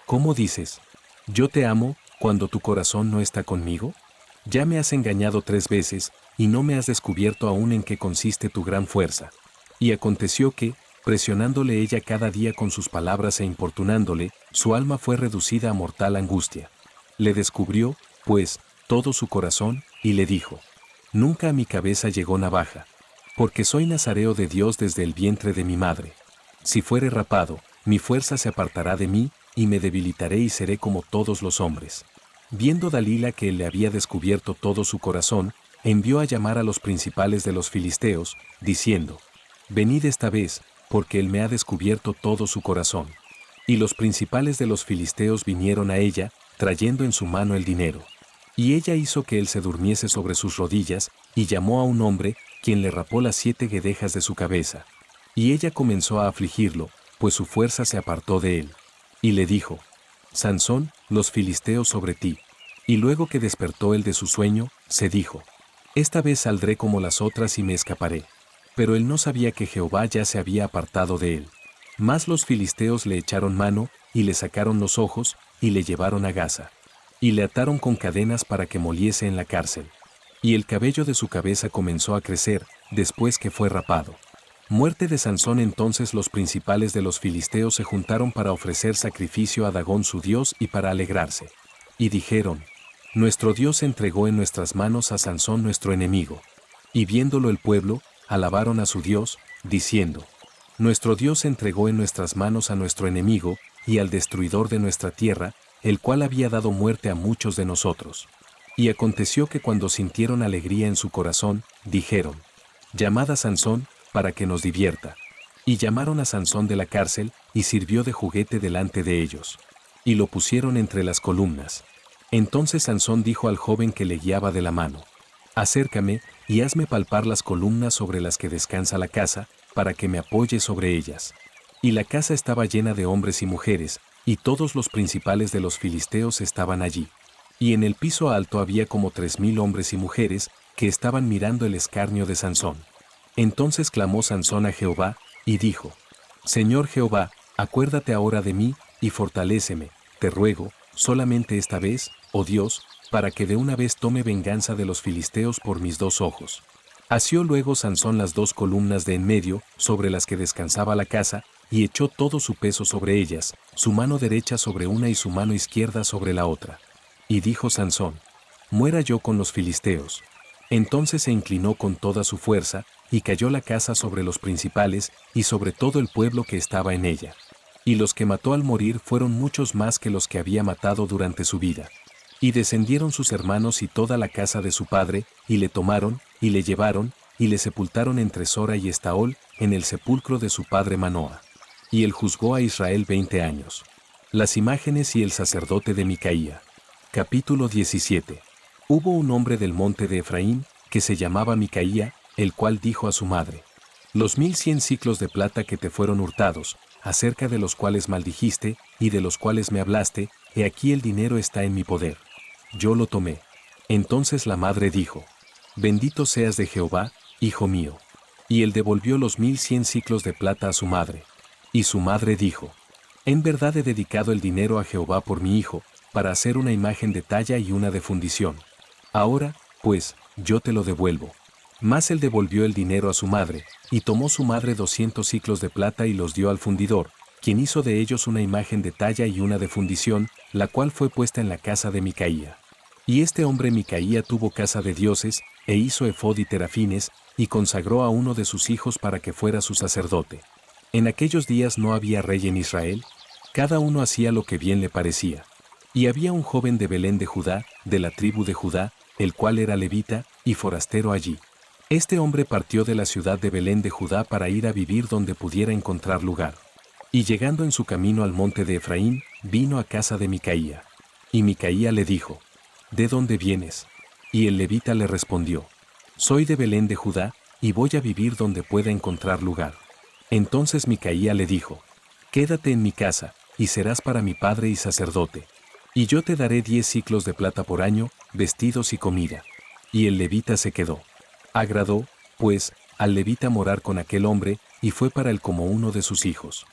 ¿cómo dices? ¿Yo te amo, cuando tu corazón no está conmigo? Ya me has engañado 3 veces, y no me has descubierto aún en qué consiste tu gran fuerza. Y aconteció que, presionándole ella cada día con sus palabras e importunándole, su alma fue reducida a mortal angustia. Le descubrió, pues, todo su corazón, y le dijo: nunca a mi cabeza llegó navaja, porque soy nazareo de Dios desde el vientre de mi madre. Si fuere rapado, mi fuerza se apartará de mí, y me debilitaré y seré como todos los hombres. Viendo Dalila que él le había descubierto todo su corazón, envió a llamar a los principales de los filisteos, diciendo: venid esta vez, porque él me ha descubierto todo su corazón. Y los principales de los filisteos vinieron a ella, trayendo en su mano el dinero. Y ella hizo que él se durmiese sobre sus rodillas, y llamó a un hombre, quien le rapó las 7 guedejas de su cabeza. Y ella comenzó a afligirlo, pues su fuerza se apartó de él. Y le dijo: Sansón, los filisteos sobre ti. Y luego que despertó él de su sueño, se dijo: esta vez saldré como las otras y me escaparé. Pero él no sabía que Jehová ya se había apartado de él. Mas los filisteos le echaron mano, y le sacaron los ojos, y le llevaron a Gaza. Y le ataron con cadenas para que moliese en la cárcel. Y el cabello de su cabeza comenzó a crecer, después que fue rapado. Muerte de Sansón. Entonces los principales de los filisteos se juntaron para ofrecer sacrificio a Dagón su dios y para alegrarse. Y dijeron: nuestro Dios entregó en nuestras manos a Sansón nuestro enemigo. Y viéndolo el pueblo, alabaron a su Dios, diciendo: nuestro Dios entregó en nuestras manos a nuestro enemigo, y al destruidor de nuestra tierra, el cual había dado muerte a muchos de nosotros. Y aconteció que cuando sintieron alegría en su corazón, dijeron: llamad a Sansón, para que nos divierta. Y llamaron a Sansón de la cárcel, y sirvió de juguete delante de ellos. Y lo pusieron entre las columnas. Entonces Sansón dijo al joven que le guiaba de la mano: acércame, y hazme palpar las columnas sobre las que descansa la casa, para que me apoye sobre ellas. Y la casa estaba llena de hombres y mujeres, y todos los principales de los filisteos estaban allí. Y en el piso alto había como 3000 hombres y mujeres, que estaban mirando el escarnio de Sansón. Entonces clamó Sansón a Jehová, y dijo: Señor Jehová, acuérdate ahora de mí, y fortaléceme, te ruego, solamente esta vez, oh Dios, para que de una vez tome venganza de los filisteos por mis 2 ojos. Asió luego Sansón las 2 columnas de en medio, sobre las que descansaba la casa, y echó todo su peso sobre ellas, su mano derecha sobre una y su mano izquierda sobre la otra. Y dijo Sansón: muera yo con los filisteos. Entonces se inclinó con toda su fuerza, y cayó la casa sobre los principales, y sobre todo el pueblo que estaba en ella. Y los que mató al morir fueron muchos más que los que había matado durante su vida. Y descendieron sus hermanos y toda la casa de su padre, y le tomaron, y le llevaron, y le sepultaron entre Sora y Estaol, en el sepulcro de su padre Manoa. Y él juzgó a Israel 20 años. Las imágenes y el sacerdote de Micaía. Capítulo 17. Hubo un hombre del monte de Efraín, que se llamaba Micaía, el cual dijo a su madre: Los 1100 siclos de plata que te fueron hurtados, acerca de los cuales maldijiste y de los cuales me hablaste, he aquí el dinero está en mi poder. Yo lo tomé. Entonces la madre dijo: Bendito seas de Jehová, hijo mío. Y él devolvió los 1100 siclos de plata a su madre. Y su madre dijo: En verdad he dedicado el dinero a Jehová por mi hijo, para hacer una imagen de talla y una de fundición. Ahora, pues, yo te lo devuelvo. Mas él devolvió el dinero a su madre, y tomó su madre 200 siclos de plata y los dio al fundidor, quien hizo de ellos una imagen de talla y una de fundición, la cual fue puesta en la casa de Micaía. Y este hombre Micaía tuvo casa de dioses, e hizo efod y terafines, y consagró a uno de sus hijos para que fuera su sacerdote. En aquellos días no había rey en Israel, cada uno hacía lo que bien le parecía. Y había un joven de Belén de Judá, de la tribu de Judá, el cual era levita, y forastero allí. Este hombre partió de la ciudad de Belén de Judá para ir a vivir donde pudiera encontrar lugar. Y llegando en su camino al monte de Efraín, vino a casa de Micaía. Y Micaía le dijo: ¿De dónde vienes? Y el levita le respondió: Soy de Belén de Judá, y voy a vivir donde pueda encontrar lugar. Entonces Micaía le dijo: Quédate en mi casa, y serás para mi padre y sacerdote. Y yo te daré 10 siclos de plata por año, vestidos y comida. Y el levita se quedó. Agradó, pues, al levita morar con aquel hombre, y fue para él como uno de sus hijos.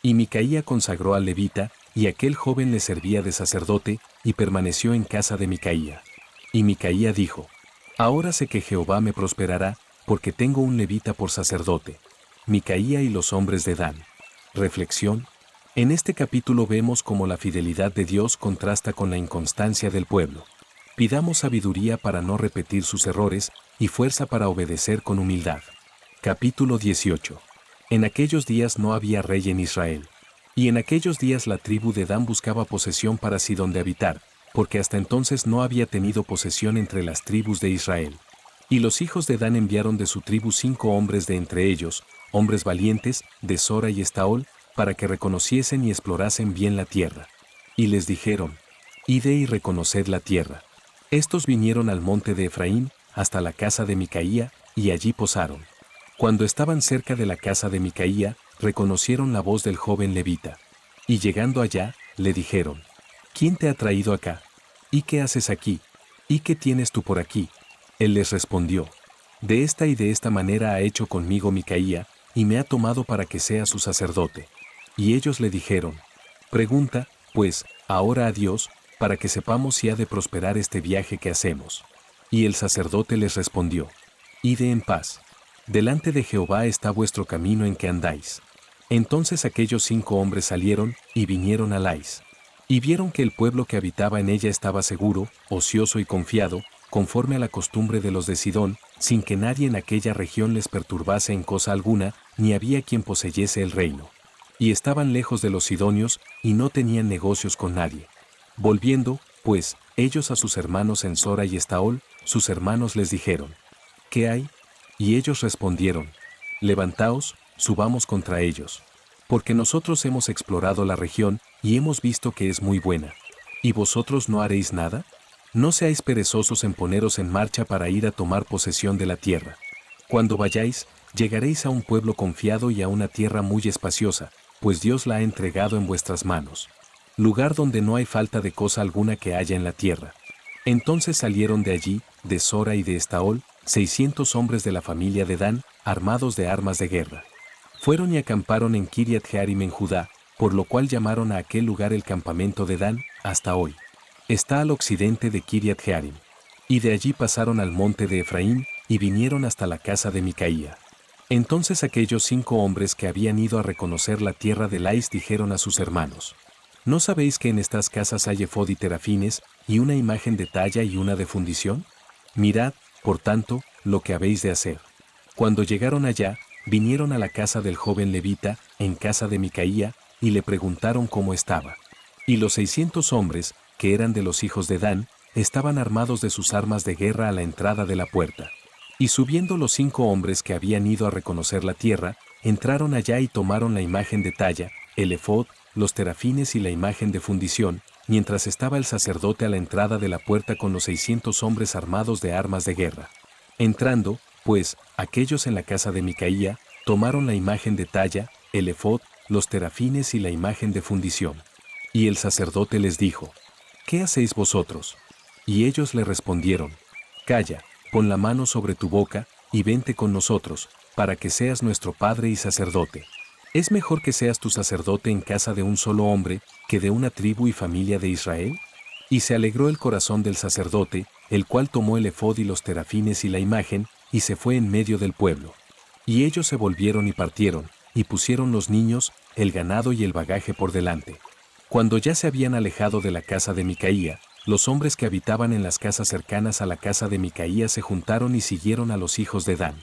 Y Micaía consagró al levita, y aquel joven le servía de sacerdote, y permaneció en casa de Micaía. Y Micaía dijo: Ahora sé que Jehová me prosperará, porque tengo un levita por sacerdote. Micaía y los hombres de Dan. Reflexión. En este capítulo vemos cómo la fidelidad de Dios contrasta con la inconstancia del pueblo. Pidamos sabiduría para no repetir sus errores, y fuerza para obedecer con humildad. Capítulo 18. En aquellos días no había rey en Israel. Y en aquellos días la tribu de Dan buscaba posesión para sí donde habitar, porque hasta entonces no había tenido posesión entre las tribus de Israel. Y los hijos de Dan enviaron de su tribu 5 hombres de entre ellos, hombres valientes, de Sora y Estaol, para que reconociesen y explorasen bien la tierra. Y les dijeron: Ide y reconoced la tierra. Estos vinieron al monte de Efraín, hasta la casa de Micaía, y allí posaron. Cuando estaban cerca de la casa de Micaía, reconocieron la voz del joven levita. Y llegando allá, le dijeron: ¿Quién te ha traído acá? ¿Y qué haces aquí? ¿Y qué tienes tú por aquí? Él les respondió: De esta y de esta manera ha hecho conmigo Micaía, y me ha tomado para que sea su sacerdote. Y ellos le dijeron: Pregunta, pues, ahora a Dios, para que sepamos si ha de prosperar este viaje que hacemos. Y el sacerdote les respondió: Ide en paz. Delante de Jehová está vuestro camino en que andáis. Entonces aquellos 5 hombres salieron, y vinieron a Lais. Y vieron que el pueblo que habitaba en ella estaba seguro, ocioso y confiado, conforme a la costumbre de los de Sidón, sin que nadie en aquella región les perturbase en cosa alguna, ni había quien poseyese el reino. Y estaban lejos de los sidonios, y no tenían negocios con nadie. Volviendo, pues, ellos a sus hermanos en Sora y Estaol, sus hermanos les dijeron: ¿Qué hay? Y ellos respondieron: Levantaos, subamos contra ellos. Porque nosotros hemos explorado la región, y hemos visto que es muy buena. ¿Y vosotros no haréis nada? No seáis perezosos en poneros en marcha para ir a tomar posesión de la tierra. Cuando vayáis, llegaréis a un pueblo confiado y a una tierra muy espaciosa, pues Dios la ha entregado en vuestras manos. Lugar donde no hay falta de cosa alguna que haya en la tierra. Entonces salieron de allí, de Sora y de Estaol, 600 hombres de la familia de Dan, armados de armas de guerra. Fueron y acamparon en Kiriat Jearim en Judá, por lo cual llamaron a aquel lugar el campamento de Dan, hasta hoy. Está al occidente de Kiriat Jearim. Y de allí pasaron al monte de Efraín, y vinieron hasta la casa de Micaía. Entonces aquellos 5 hombres que habían ido a reconocer la tierra de Lais dijeron a sus hermanos: ¿No sabéis que en estas casas hay efod y terafines, y una imagen de talla y una de fundición? Mirad, por tanto, lo que habéis de hacer. Cuando llegaron allá, vinieron a la casa del joven levita, en casa de Micaía, y le preguntaron cómo estaba. Y los 600 hombres, que eran de los hijos de Dan, estaban armados de sus armas de guerra a la entrada de la puerta. Y subiendo los 5 hombres que habían ido a reconocer la tierra, entraron allá y tomaron la imagen de talla, el efod, los terafines y la imagen de fundición, mientras estaba el sacerdote a la entrada de la puerta con los 600 hombres armados de armas de guerra. Entrando, pues, aquellos en la casa de Micaía, tomaron la imagen de talla, el efod, los terafines y la imagen de fundición. Y el sacerdote les dijo: ¿Qué hacéis vosotros? Y ellos le respondieron: Calla, pon la mano sobre tu boca, y vente con nosotros, para que seas nuestro padre y sacerdote. ¿Es mejor que seas tu sacerdote en casa de un solo hombre, que de una tribu y familia de Israel? Y se alegró el corazón del sacerdote, el cual tomó el efod y los terafines y la imagen, y se fue en medio del pueblo. Y ellos se volvieron y partieron, y pusieron los niños, el ganado y el bagaje por delante. Cuando ya se habían alejado de la casa de Micaía, los hombres que habitaban en las casas cercanas a la casa de Micaía se juntaron y siguieron a los hijos de Dan.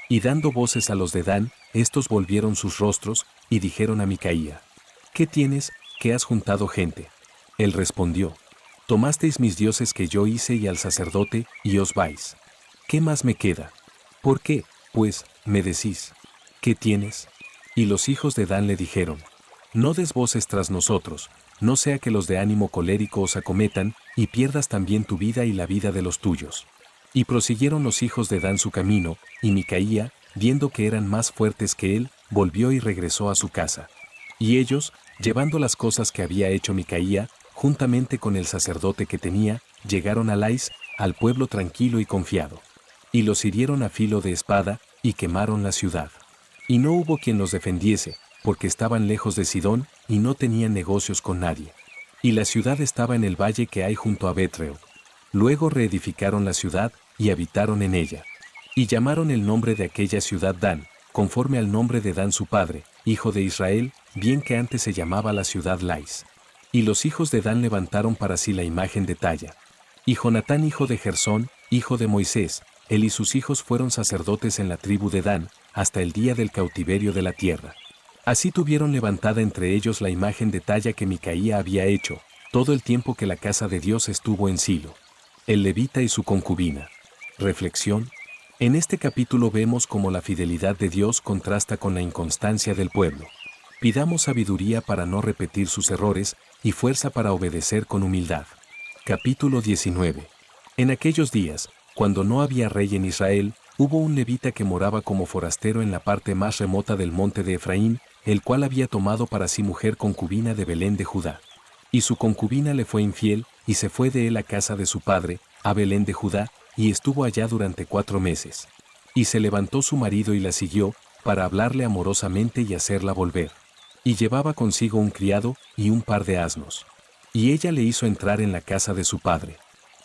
Y dando voces a los de Dan, estos volvieron sus rostros, y dijeron a Micaía: ¿Qué tienes, que has juntado gente? Él respondió: Tomasteis mis dioses que yo hice y al sacerdote, y os vais. ¿Qué más me queda? ¿Por qué, pues, me decís? ¿Qué tienes? Y los hijos de Dan le dijeron: No des voces tras nosotros, no sea que los de ánimo colérico os acometan, y pierdas también tu vida y la vida de los tuyos. Y prosiguieron los hijos de Dan su camino, y Micaía, viendo que eran más fuertes que él, volvió y regresó a su casa. Y ellos, llevando las cosas que había hecho Micaía, juntamente con el sacerdote que tenía, llegaron a Lais, al pueblo tranquilo y confiado. Y los hirieron a filo de espada, y quemaron la ciudad. Y no hubo quien los defendiese, porque estaban lejos de Sidón, y no tenían negocios con nadie. Y la ciudad estaba en el valle que hay junto a Betreo. Luego reedificaron la ciudad, y habitaron en ella. Y llamaron el nombre de aquella ciudad Dan, conforme al nombre de Dan su padre, hijo de Israel, bien que antes se llamaba la ciudad Lais. Y los hijos de Dan levantaron para sí la imagen de talla. Y Jonatán hijo de Gersón, hijo de Moisés, él y sus hijos fueron sacerdotes en la tribu de Dan, hasta el día del cautiverio de la tierra. Así tuvieron levantada entre ellos la imagen de talla que Micaía había hecho, todo el tiempo que la casa de Dios estuvo en Silo. El levita y su concubina. Reflexión. En este capítulo vemos cómo la fidelidad de Dios contrasta con la inconstancia del pueblo. Pidamos sabiduría para no repetir sus errores, y fuerza para obedecer con humildad. Capítulo 19. En aquellos días, cuando no había rey en Israel, hubo un levita que moraba como forastero en la parte más remota del monte de Efraín, el cual había tomado para sí mujer concubina de Belén de Judá. Y su concubina le fue infiel, y se fue de él a casa de su padre, a Belén de Judá, y estuvo allá durante 4 meses. Y se levantó su marido y la siguió, para hablarle amorosamente y hacerla volver. Y llevaba consigo un criado, y un par de asnos. Y ella le hizo entrar en la casa de su padre.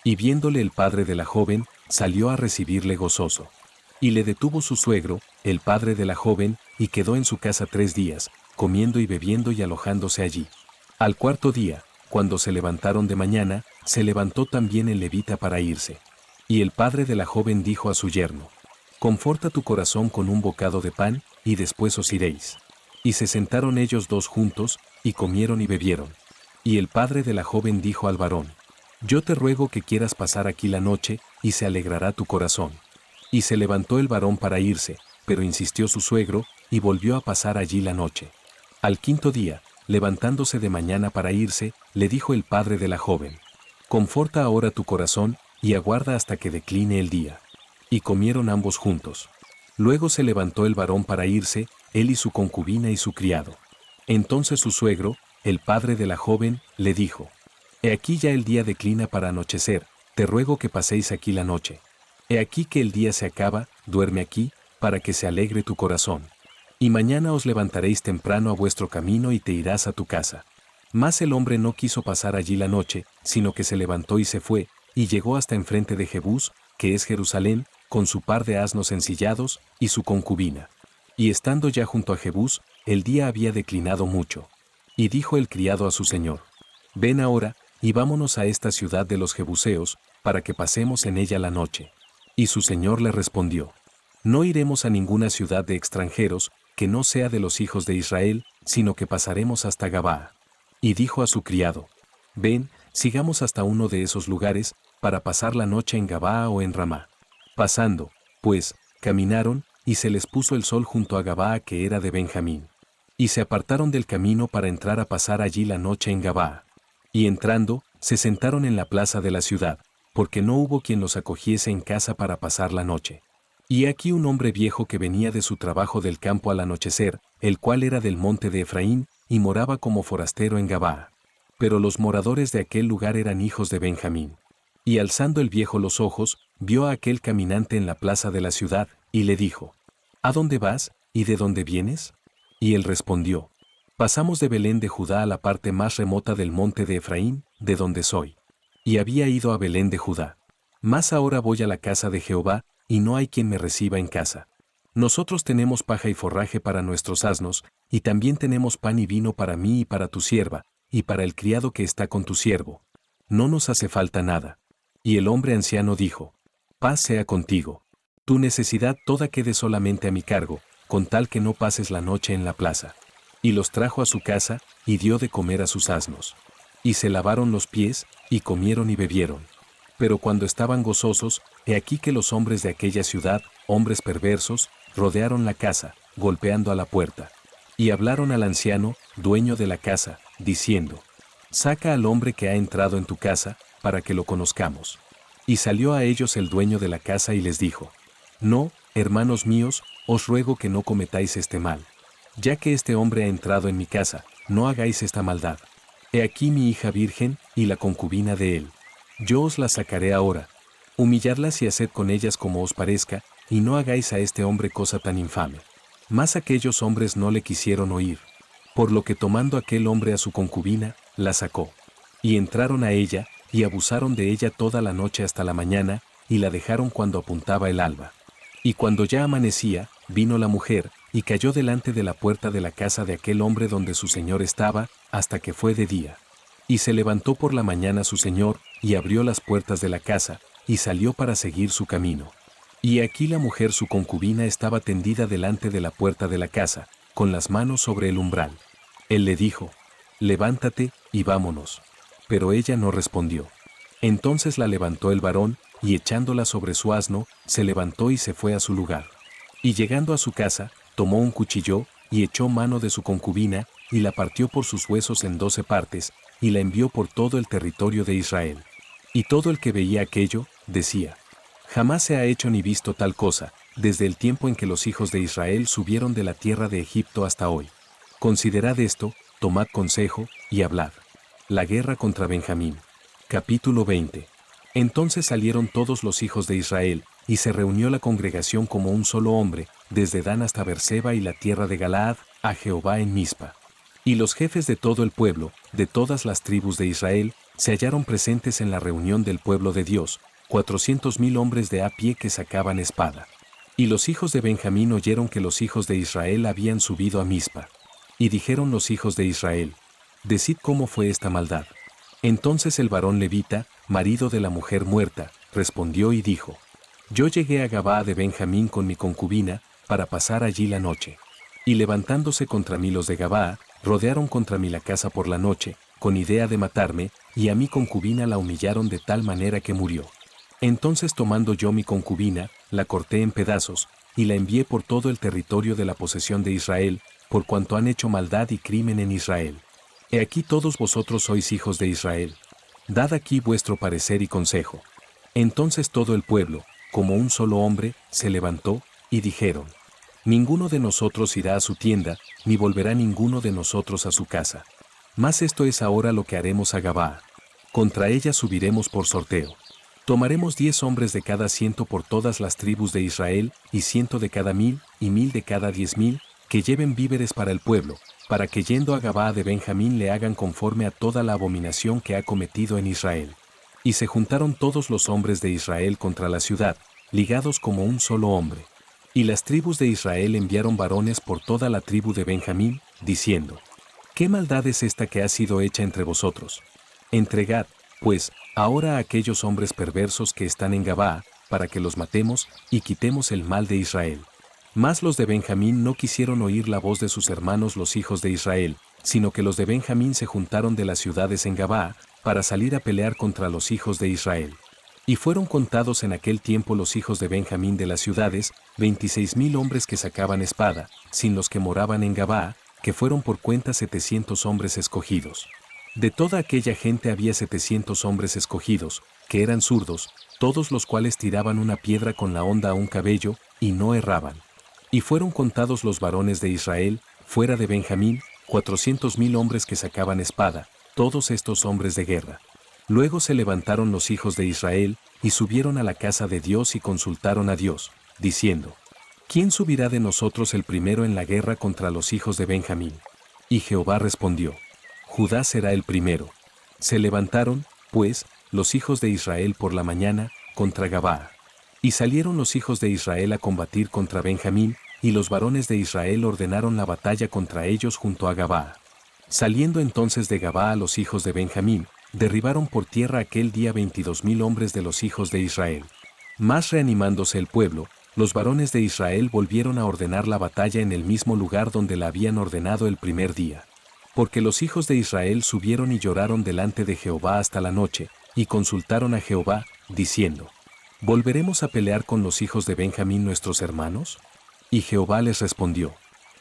Y viéndole el padre de la joven, salió a recibirle gozoso. Y le detuvo su suegro, el padre de la joven, y quedó en su casa 3 días, comiendo y bebiendo y alojándose allí. Al 4.º día, cuando se levantaron de mañana, se levantó también el levita para irse. Y el padre de la joven dijo a su yerno: Conforta tu corazón con un bocado de pan, y después os iréis. Y se sentaron ellos dos juntos, y comieron y bebieron. Y el padre de la joven dijo al varón: Yo te ruego que quieras pasar aquí la noche, y se alegrará tu corazón. Y se levantó el varón para irse, pero insistió su suegro, y volvió a pasar allí la noche. Al 5.º día, levantándose de mañana para irse, le dijo el padre de la joven: Conforta ahora tu corazón, y aguarda hasta que decline el día. Y comieron ambos juntos. Luego se levantó el varón para irse, él y su concubina y su criado. Entonces su suegro, el padre de la joven, le dijo: He aquí ya el día declina para anochecer, te ruego que paséis aquí la noche. He aquí que el día se acaba, duerme aquí, para que se alegre tu corazón. Y mañana os levantaréis temprano a vuestro camino y te irás a tu casa. Mas el hombre no quiso pasar allí la noche, sino que se levantó y se fue, y llegó hasta enfrente de Jebús, que es Jerusalén, con su par de asnos ensillados, y su concubina. Y estando ya junto a Jebús, el día había declinado mucho. Y dijo el criado a su señor: Ven ahora, y vámonos a esta ciudad de los Jebuseos, para que pasemos en ella la noche. Y su señor le respondió: No iremos a ninguna ciudad de extranjeros, que no sea de los hijos de Israel, sino que pasaremos hasta Gabaa. Y dijo a su criado: Ven, sigamos hasta uno de esos lugares, para pasar la noche en Gabaa o en Ramá. Pasando, pues, caminaron, y se les puso el sol junto a Gabaa que era de Benjamín. Y se apartaron del camino para entrar a pasar allí la noche en Gabaa. Y entrando, se sentaron en la plaza de la ciudad, porque no hubo quien los acogiese en casa para pasar la noche. Y aquí un hombre viejo que venía de su trabajo del campo al anochecer, el cual era del monte de Efraín, y moraba como forastero en Gabaa. Pero los moradores de aquel lugar eran hijos de Benjamín. Y alzando el viejo los ojos, vio a aquel caminante en la plaza de la ciudad, y le dijo: ¿A dónde vas, y de dónde vienes? Y él respondió: Pasamos de Belén de Judá a la parte más remota del monte de Efraín, de donde soy. Y había ido a Belén de Judá. Mas ahora voy a la casa de Jehová, y no hay quien me reciba en casa. Nosotros tenemos paja y forraje para nuestros asnos, y también tenemos pan y vino para mí y para tu sierva, y para el criado que está con tu siervo. No nos hace falta nada. Y el hombre anciano dijo: Paz sea contigo. Tu necesidad toda quede solamente a mi cargo, con tal que no pases la noche en la plaza. Y los trajo a su casa, y dio de comer a sus asnos. Y se lavaron los pies, y comieron y bebieron. Pero cuando estaban gozosos, he aquí que los hombres de aquella ciudad, hombres perversos, rodearon la casa, golpeando a la puerta. Y hablaron al anciano, dueño de la casa, diciendo: Saca al hombre que ha entrado en tu casa, para que lo conozcamos. Y salió a ellos el dueño de la casa y les dijo: No, hermanos míos, os ruego que no cometáis este mal. Ya que este hombre ha entrado en mi casa, no hagáis esta maldad. He aquí mi hija virgen, y la concubina de él. Yo os la sacaré ahora. Humilladlas y haced con ellas como os parezca, y no hagáis a este hombre cosa tan infame. Mas aquellos hombres no le quisieron oír. Por lo que tomando aquel hombre a su concubina, la sacó. Y entraron a ella, y abusaron de ella toda la noche hasta la mañana, y la dejaron cuando apuntaba el alba. Y cuando ya amanecía, vino la mujer, y cayó delante de la puerta de la casa de aquel hombre donde su señor estaba, hasta que fue de día. Y se levantó por la mañana su señor, y abrió las puertas de la casa, y salió para seguir su camino. Y aquí la mujer su concubina estaba tendida delante de la puerta de la casa, con las manos sobre el umbral. Él le dijo: Levántate, y vámonos. Pero ella no respondió. Entonces la levantó el varón, y echándola sobre su asno, se levantó y se fue a su lugar. Y llegando a su casa, tomó un cuchillo, y echó mano de su concubina, y la partió por sus huesos en 12 partes, y la envió por todo el territorio de Israel. Y todo el que veía aquello, decía: Jamás se ha hecho ni visto tal cosa, desde el tiempo en que los hijos de Israel subieron de la tierra de Egipto hasta hoy. Considerad esto, tomad consejo, y hablad. La guerra contra Benjamín. Capítulo 20. Entonces salieron todos los hijos de Israel, y se reunió la congregación como un solo hombre, desde Dan hasta Beerseba y la tierra de Galaad, a Jehová en Mizpa. Y los jefes de todo el pueblo, de todas las tribus de Israel, se hallaron presentes en la reunión del pueblo de Dios, 400,000 hombres de a pie que sacaban espada. Y los hijos de Benjamín oyeron que los hijos de Israel habían subido a Mizpa. Y dijeron los hijos de Israel: Decid cómo fue esta maldad. Entonces el varón levita, marido de la mujer muerta, respondió y dijo: Yo llegué a Gabaa de Benjamín con mi concubina, para pasar allí la noche. Y levantándose contra mí los de Gabaa, rodearon contra mí la casa por la noche, con idea de matarme, y a mi concubina la humillaron de tal manera que murió. Entonces tomando yo mi concubina, la corté en pedazos, y la envié por todo el territorio de la posesión de Israel, por cuanto han hecho maldad y crimen en Israel. He aquí todos vosotros sois hijos de Israel. Dad aquí vuestro parecer y consejo. Entonces todo el pueblo, como un solo hombre, se levantó, y dijeron: Ninguno de nosotros irá a su tienda, ni volverá ninguno de nosotros a su casa. Mas esto es ahora lo que haremos a Gabaa. Contra ella subiremos por sorteo. Tomaremos 10 hombres de cada 100 por todas las tribus de Israel, y 100 de cada 1000, y 1000 de cada 10,000, que lleven víveres para el pueblo, para que yendo a Gabaa de Benjamín le hagan conforme a toda la abominación que ha cometido en Israel. Y se juntaron todos los hombres de Israel contra la ciudad, ligados como un solo hombre. Y las tribus de Israel enviaron varones por toda la tribu de Benjamín, diciendo: ¿Qué maldad es esta que ha sido hecha entre vosotros? Entregad, pues, ahora a aquellos hombres perversos que están en Gabaa, para que los matemos, y quitemos el mal de Israel. Mas los de Benjamín no quisieron oír la voz de sus hermanos los hijos de Israel, sino que los de Benjamín se juntaron de las ciudades en Gabaa, para salir a pelear contra los hijos de Israel. Y fueron contados en aquel tiempo los hijos de Benjamín de las ciudades, 26,000 hombres que sacaban espada, sin los que moraban en Gabaa, que fueron por cuenta 700 hombres escogidos. De toda aquella gente había 700 hombres escogidos, que eran zurdos, todos los cuales tiraban una piedra con la honda a un cabello, y no erraban. Y fueron contados los varones de Israel, fuera de Benjamín, 400,000 hombres que sacaban espada, todos estos hombres de guerra. Luego se levantaron los hijos de Israel, y subieron a la casa de Dios y consultaron a Dios, diciendo: ¿Quién subirá de nosotros el primero en la guerra contra los hijos de Benjamín? Y Jehová respondió: Judá será el primero. Se levantaron, pues, los hijos de Israel por la mañana, contra Gabaa. Y salieron los hijos de Israel a combatir contra Benjamín, y los varones de Israel ordenaron la batalla contra ellos junto a Gabaa. Saliendo entonces de Gabaa los hijos de Benjamín, derribaron por tierra aquel día 22,000 hombres de los hijos de Israel. Mas reanimándose el pueblo, los varones de Israel volvieron a ordenar la batalla en el mismo lugar donde la habían ordenado el primer día. Porque los hijos de Israel subieron y lloraron delante de Jehová hasta la noche, y consultaron a Jehová, diciendo: ¿Volveremos a pelear con los hijos de Benjamín nuestros hermanos? Y Jehová les respondió: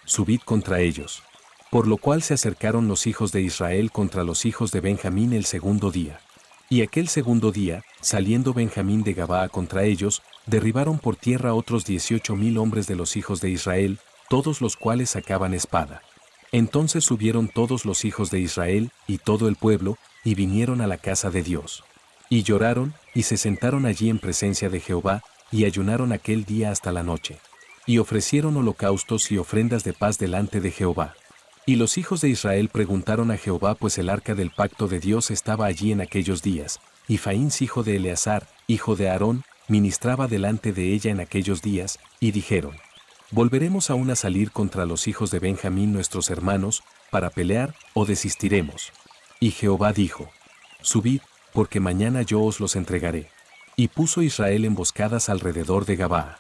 Subid contra ellos. Por lo cual se acercaron los hijos de Israel contra los hijos de Benjamín el segundo día. Y aquel segundo día, saliendo Benjamín de Gabaa contra ellos, derribaron por tierra otros 18,000 hombres de los hijos de Israel, todos los cuales sacaban espada. Entonces subieron todos los hijos de Israel, y todo el pueblo, y vinieron a la casa de Dios. Y lloraron, y se sentaron allí en presencia de Jehová, y ayunaron aquel día hasta la noche. Y ofrecieron holocaustos y ofrendas de paz delante de Jehová. Y los hijos de Israel preguntaron a Jehová, pues el arca del pacto de Dios estaba allí en aquellos días, y Faíns hijo de Eleazar, hijo de Aarón, ministraba delante de ella en aquellos días, y dijeron: ¿Volveremos aún a salir contra los hijos de Benjamín nuestros hermanos, para pelear, o desistiremos? Y Jehová dijo: Subid, porque mañana yo os los entregaré. Y puso Israel emboscadas alrededor de Gabaa.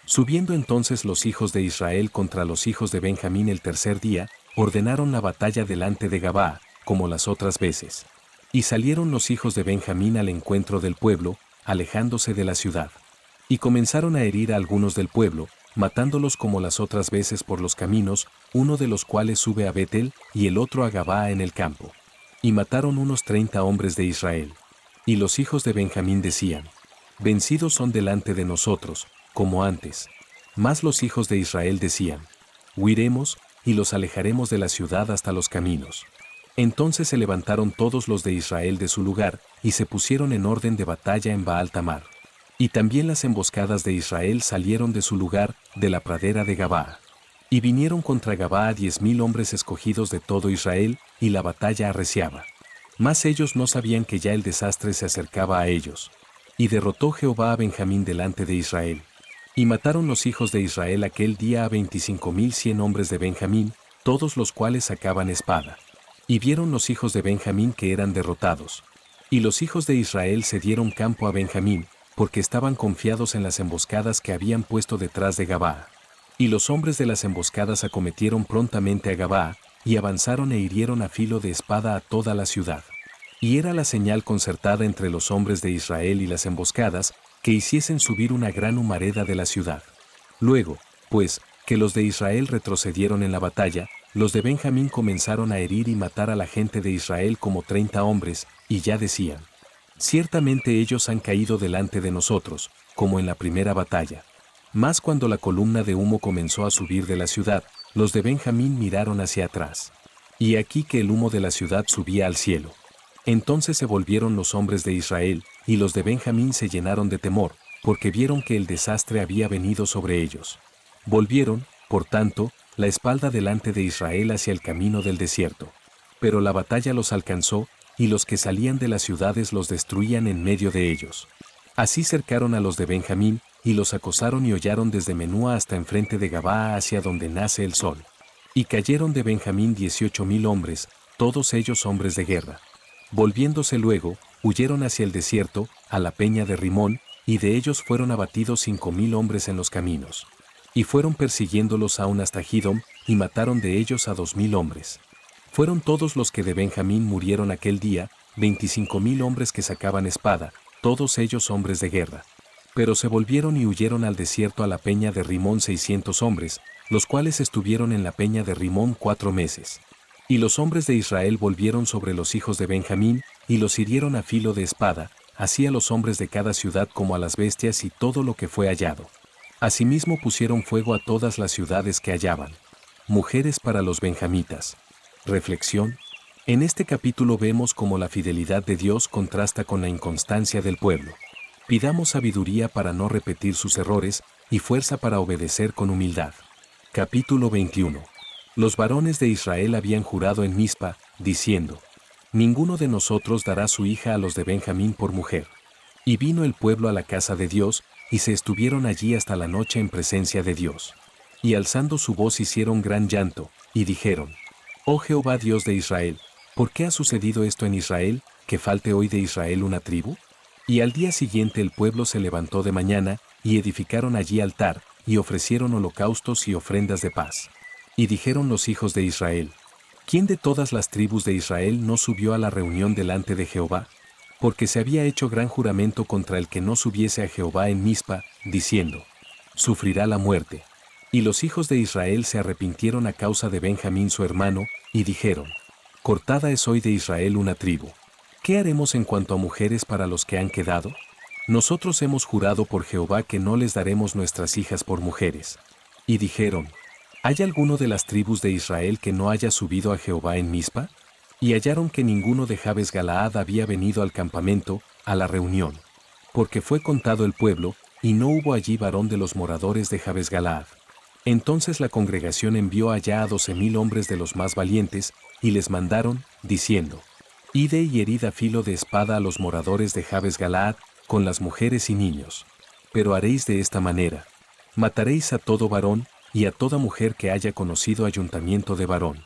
Subiendo entonces los hijos de Israel contra los hijos de Benjamín el tercer día, ordenaron la batalla delante de Gabaa, como las otras veces. Y salieron los hijos de Benjamín al encuentro del pueblo, alejándose de la ciudad. Y comenzaron a herir a algunos del pueblo, matándolos como las otras veces por los caminos, uno de los cuales sube a Betel, y el otro a Gabaa en el campo. Y mataron unos 30 hombres de Israel. Y los hijos de Benjamín decían: Vencidos son delante de nosotros, como antes. Mas los hijos de Israel decían: Huiremos, y los alejaremos de la ciudad hasta los caminos. Entonces se levantaron todos los de Israel de su lugar, y se pusieron en orden de batalla en Baal-Tamar. Y también las emboscadas de Israel salieron de su lugar, de la pradera de Gabaa. Y vinieron contra Gabaa 10,000 hombres escogidos de todo Israel, y la batalla arreciaba. Mas ellos no sabían que ya el desastre se acercaba a ellos. Y derrotó Jehová a Benjamín delante de Israel. Y mataron los hijos de Israel aquel día a 25,100 hombres de Benjamín, todos los cuales sacaban espada. Y vieron los hijos de Benjamín que eran derrotados. Y los hijos de Israel se dieron campo a Benjamín, porque estaban confiados en las emboscadas que habían puesto detrás de Gabaa. Y los hombres de las emboscadas acometieron prontamente a Gabaa, y avanzaron e hirieron a filo de espada a toda la ciudad. Y era la señal concertada entre los hombres de Israel y las emboscadas, que hiciesen subir una gran humareda de la ciudad. Luego, pues, que los de Israel retrocedieron en la batalla, los de Benjamín comenzaron a herir y matar a la gente de Israel como 30 hombres, y ya decían: Ciertamente ellos han caído delante de nosotros, como en la primera batalla. Mas cuando la columna de humo comenzó a subir de la ciudad, los de Benjamín miraron hacia atrás. Y aquí que el humo de la ciudad subía al cielo. Entonces se volvieron los hombres de Israel, y los de Benjamín se llenaron de temor, porque vieron que el desastre había venido sobre ellos. Volvieron, por tanto, la espalda delante de Israel hacia el camino del desierto. Pero la batalla los alcanzó, y los que salían de las ciudades los destruían en medio de ellos. Así cercaron a los de Benjamín, y los acosaron y hollaron desde Menúa hasta enfrente de Gabaa hacia donde nace el sol. Y cayeron de Benjamín 18,000 hombres, todos ellos hombres de guerra. Volviéndose luego, huyeron hacia el desierto, a la peña de Rimón, y de ellos fueron abatidos 5,000 hombres en los caminos. Y fueron persiguiéndolos aún hasta Gidom, y mataron de ellos a 2,000 hombres. Fueron todos los que de Benjamín murieron aquel día, 25,000 hombres que sacaban espada, todos ellos hombres de guerra. Pero se volvieron y huyeron al desierto a la peña de Rimón 600 hombres, los cuales estuvieron en la peña de Rimón 4 meses. Y los hombres de Israel volvieron sobre los hijos de Benjamín, y los hirieron a filo de espada, así a los hombres de cada ciudad como a las bestias y todo lo que fue hallado. Asimismo pusieron fuego a todas las ciudades que hallaban. Mujeres para los benjamitas. Reflexión. En este capítulo vemos cómo la fidelidad de Dios contrasta con la inconstancia del pueblo. Pidamos sabiduría para no repetir sus errores y fuerza para obedecer con humildad. Capítulo 21. Los varones de Israel habían jurado en Mizpa, diciendo: ninguno de nosotros dará su hija a los de Benjamín por mujer. Y vino el pueblo a la casa de Dios, y se estuvieron allí hasta la noche en presencia de Dios. Y alzando su voz hicieron gran llanto, y dijeron: Oh Jehová Dios de Israel, ¿por qué ha sucedido esto en Israel, que falte hoy de Israel una tribu? Y al día siguiente el pueblo se levantó de mañana, y edificaron allí altar, y ofrecieron holocaustos y ofrendas de paz. Y dijeron los hijos de Israel: ¿quién de todas las tribus de Israel no subió a la reunión delante de Jehová? Porque se había hecho gran juramento contra el que no subiese a Jehová en Mizpa, diciendo: sufrirá la muerte. Y los hijos de Israel se arrepintieron a causa de Benjamín su hermano, y dijeron: cortada es hoy de Israel una tribu. ¿Qué haremos en cuanto a mujeres para los que han quedado? Nosotros hemos jurado por Jehová que no les daremos nuestras hijas por mujeres. Y dijeron: ¿hay alguno de las tribus de Israel que no haya subido a Jehová en Mizpa? Y hallaron que ninguno de Jabes Galaad había venido al campamento, a la reunión. Porque fue contado el pueblo, y no hubo allí varón de los moradores de Jabes Galaad. Entonces la congregación envió allá a 12,000 hombres de los más valientes, y les mandaron, diciendo: ide y herid a filo de espada a los moradores de Jabes Galaad, con las mujeres y niños. Pero haréis de esta manera: mataréis a todo varón, y a toda mujer que haya conocido ayuntamiento de varón.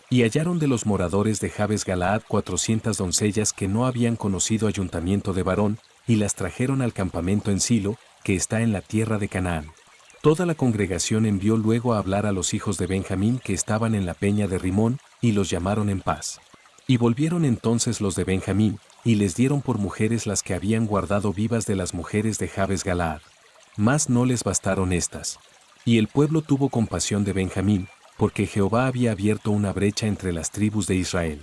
Y hallaron de los moradores de Jabes Galaad 400 doncellas que no habían conocido ayuntamiento de varón, y las trajeron al campamento en Silo, que está en la tierra de Canaán. Toda la congregación envió luego a hablar a los hijos de Benjamín que estaban en la peña de Rimón, y los llamaron en paz. Y volvieron entonces los de Benjamín, y les dieron por mujeres las que habían guardado vivas de las mujeres de Jabes Galaad. Mas no les bastaron estas. Y el pueblo tuvo compasión de Benjamín, porque Jehová había abierto una brecha entre las tribus de Israel.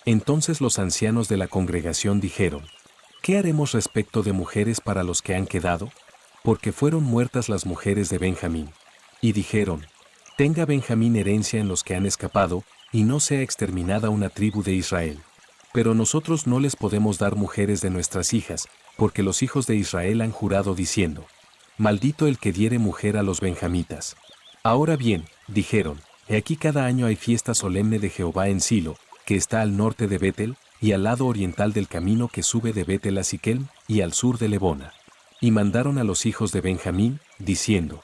Entonces los ancianos de la congregación dijeron: ¿qué haremos respecto de mujeres para los que han quedado? Porque fueron muertas las mujeres de Benjamín. Y dijeron: tenga Benjamín herencia en los que han escapado, y no sea exterminada una tribu de Israel. Pero nosotros no les podemos dar mujeres de nuestras hijas, porque los hijos de Israel han jurado diciendo: maldito el que diere mujer a los benjamitas. Ahora bien, dijeron, he aquí cada año hay fiesta solemne de Jehová en Silo, que está al norte de Betel, y al lado oriental del camino que sube de Betel a Siquem, y al sur de Lebona. Y mandaron a los hijos de Benjamín, diciendo: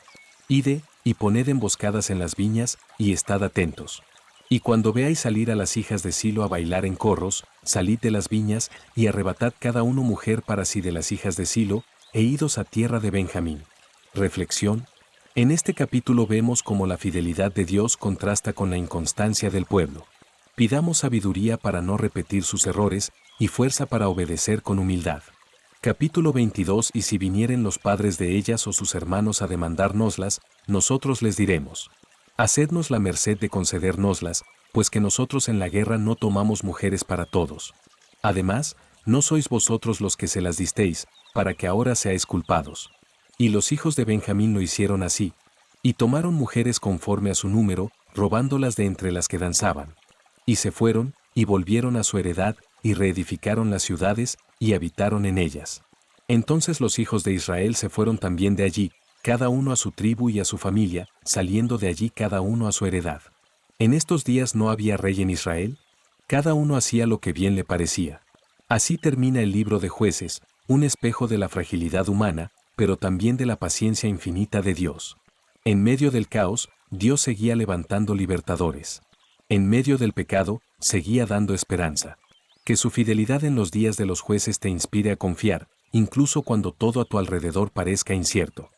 ide, y poned emboscadas en las viñas, y estad atentos. Y cuando veáis salir a las hijas de Silo a bailar en corros, salid de las viñas, y arrebatad cada uno mujer para sí de las hijas de Silo, e idos a tierra de Benjamín. Reflexión. En este capítulo vemos cómo la fidelidad de Dios contrasta con la inconstancia del pueblo. Pidamos sabiduría para no repetir sus errores, y fuerza para obedecer con humildad. Capítulo 22. Y si vinieren los padres de ellas o sus hermanos a demandárnoslas, nosotros les diremos: hacednos la merced de concedérnoslas, pues que nosotros en la guerra no tomamos mujeres para todos. Además, no sois vosotros los que se las disteis, para que ahora seáis culpados. Y los hijos de Benjamín lo hicieron así, y tomaron mujeres conforme a su número, robándolas de entre las que danzaban. Y se fueron, y volvieron a su heredad, y reedificaron las ciudades, y habitaron en ellas. Entonces los hijos de Israel se fueron también de allí, cada uno a su tribu y a su familia, saliendo de allí cada uno a su heredad. En estos días no había rey en Israel, cada uno hacía lo que bien le parecía. Así termina el libro de Jueces, un espejo de la fragilidad humana, pero también de la paciencia infinita de Dios. En medio del caos, Dios seguía levantando libertadores. En medio del pecado, seguía dando esperanza. Que su fidelidad en los días de los jueces te inspire a confiar, incluso cuando todo a tu alrededor parezca incierto.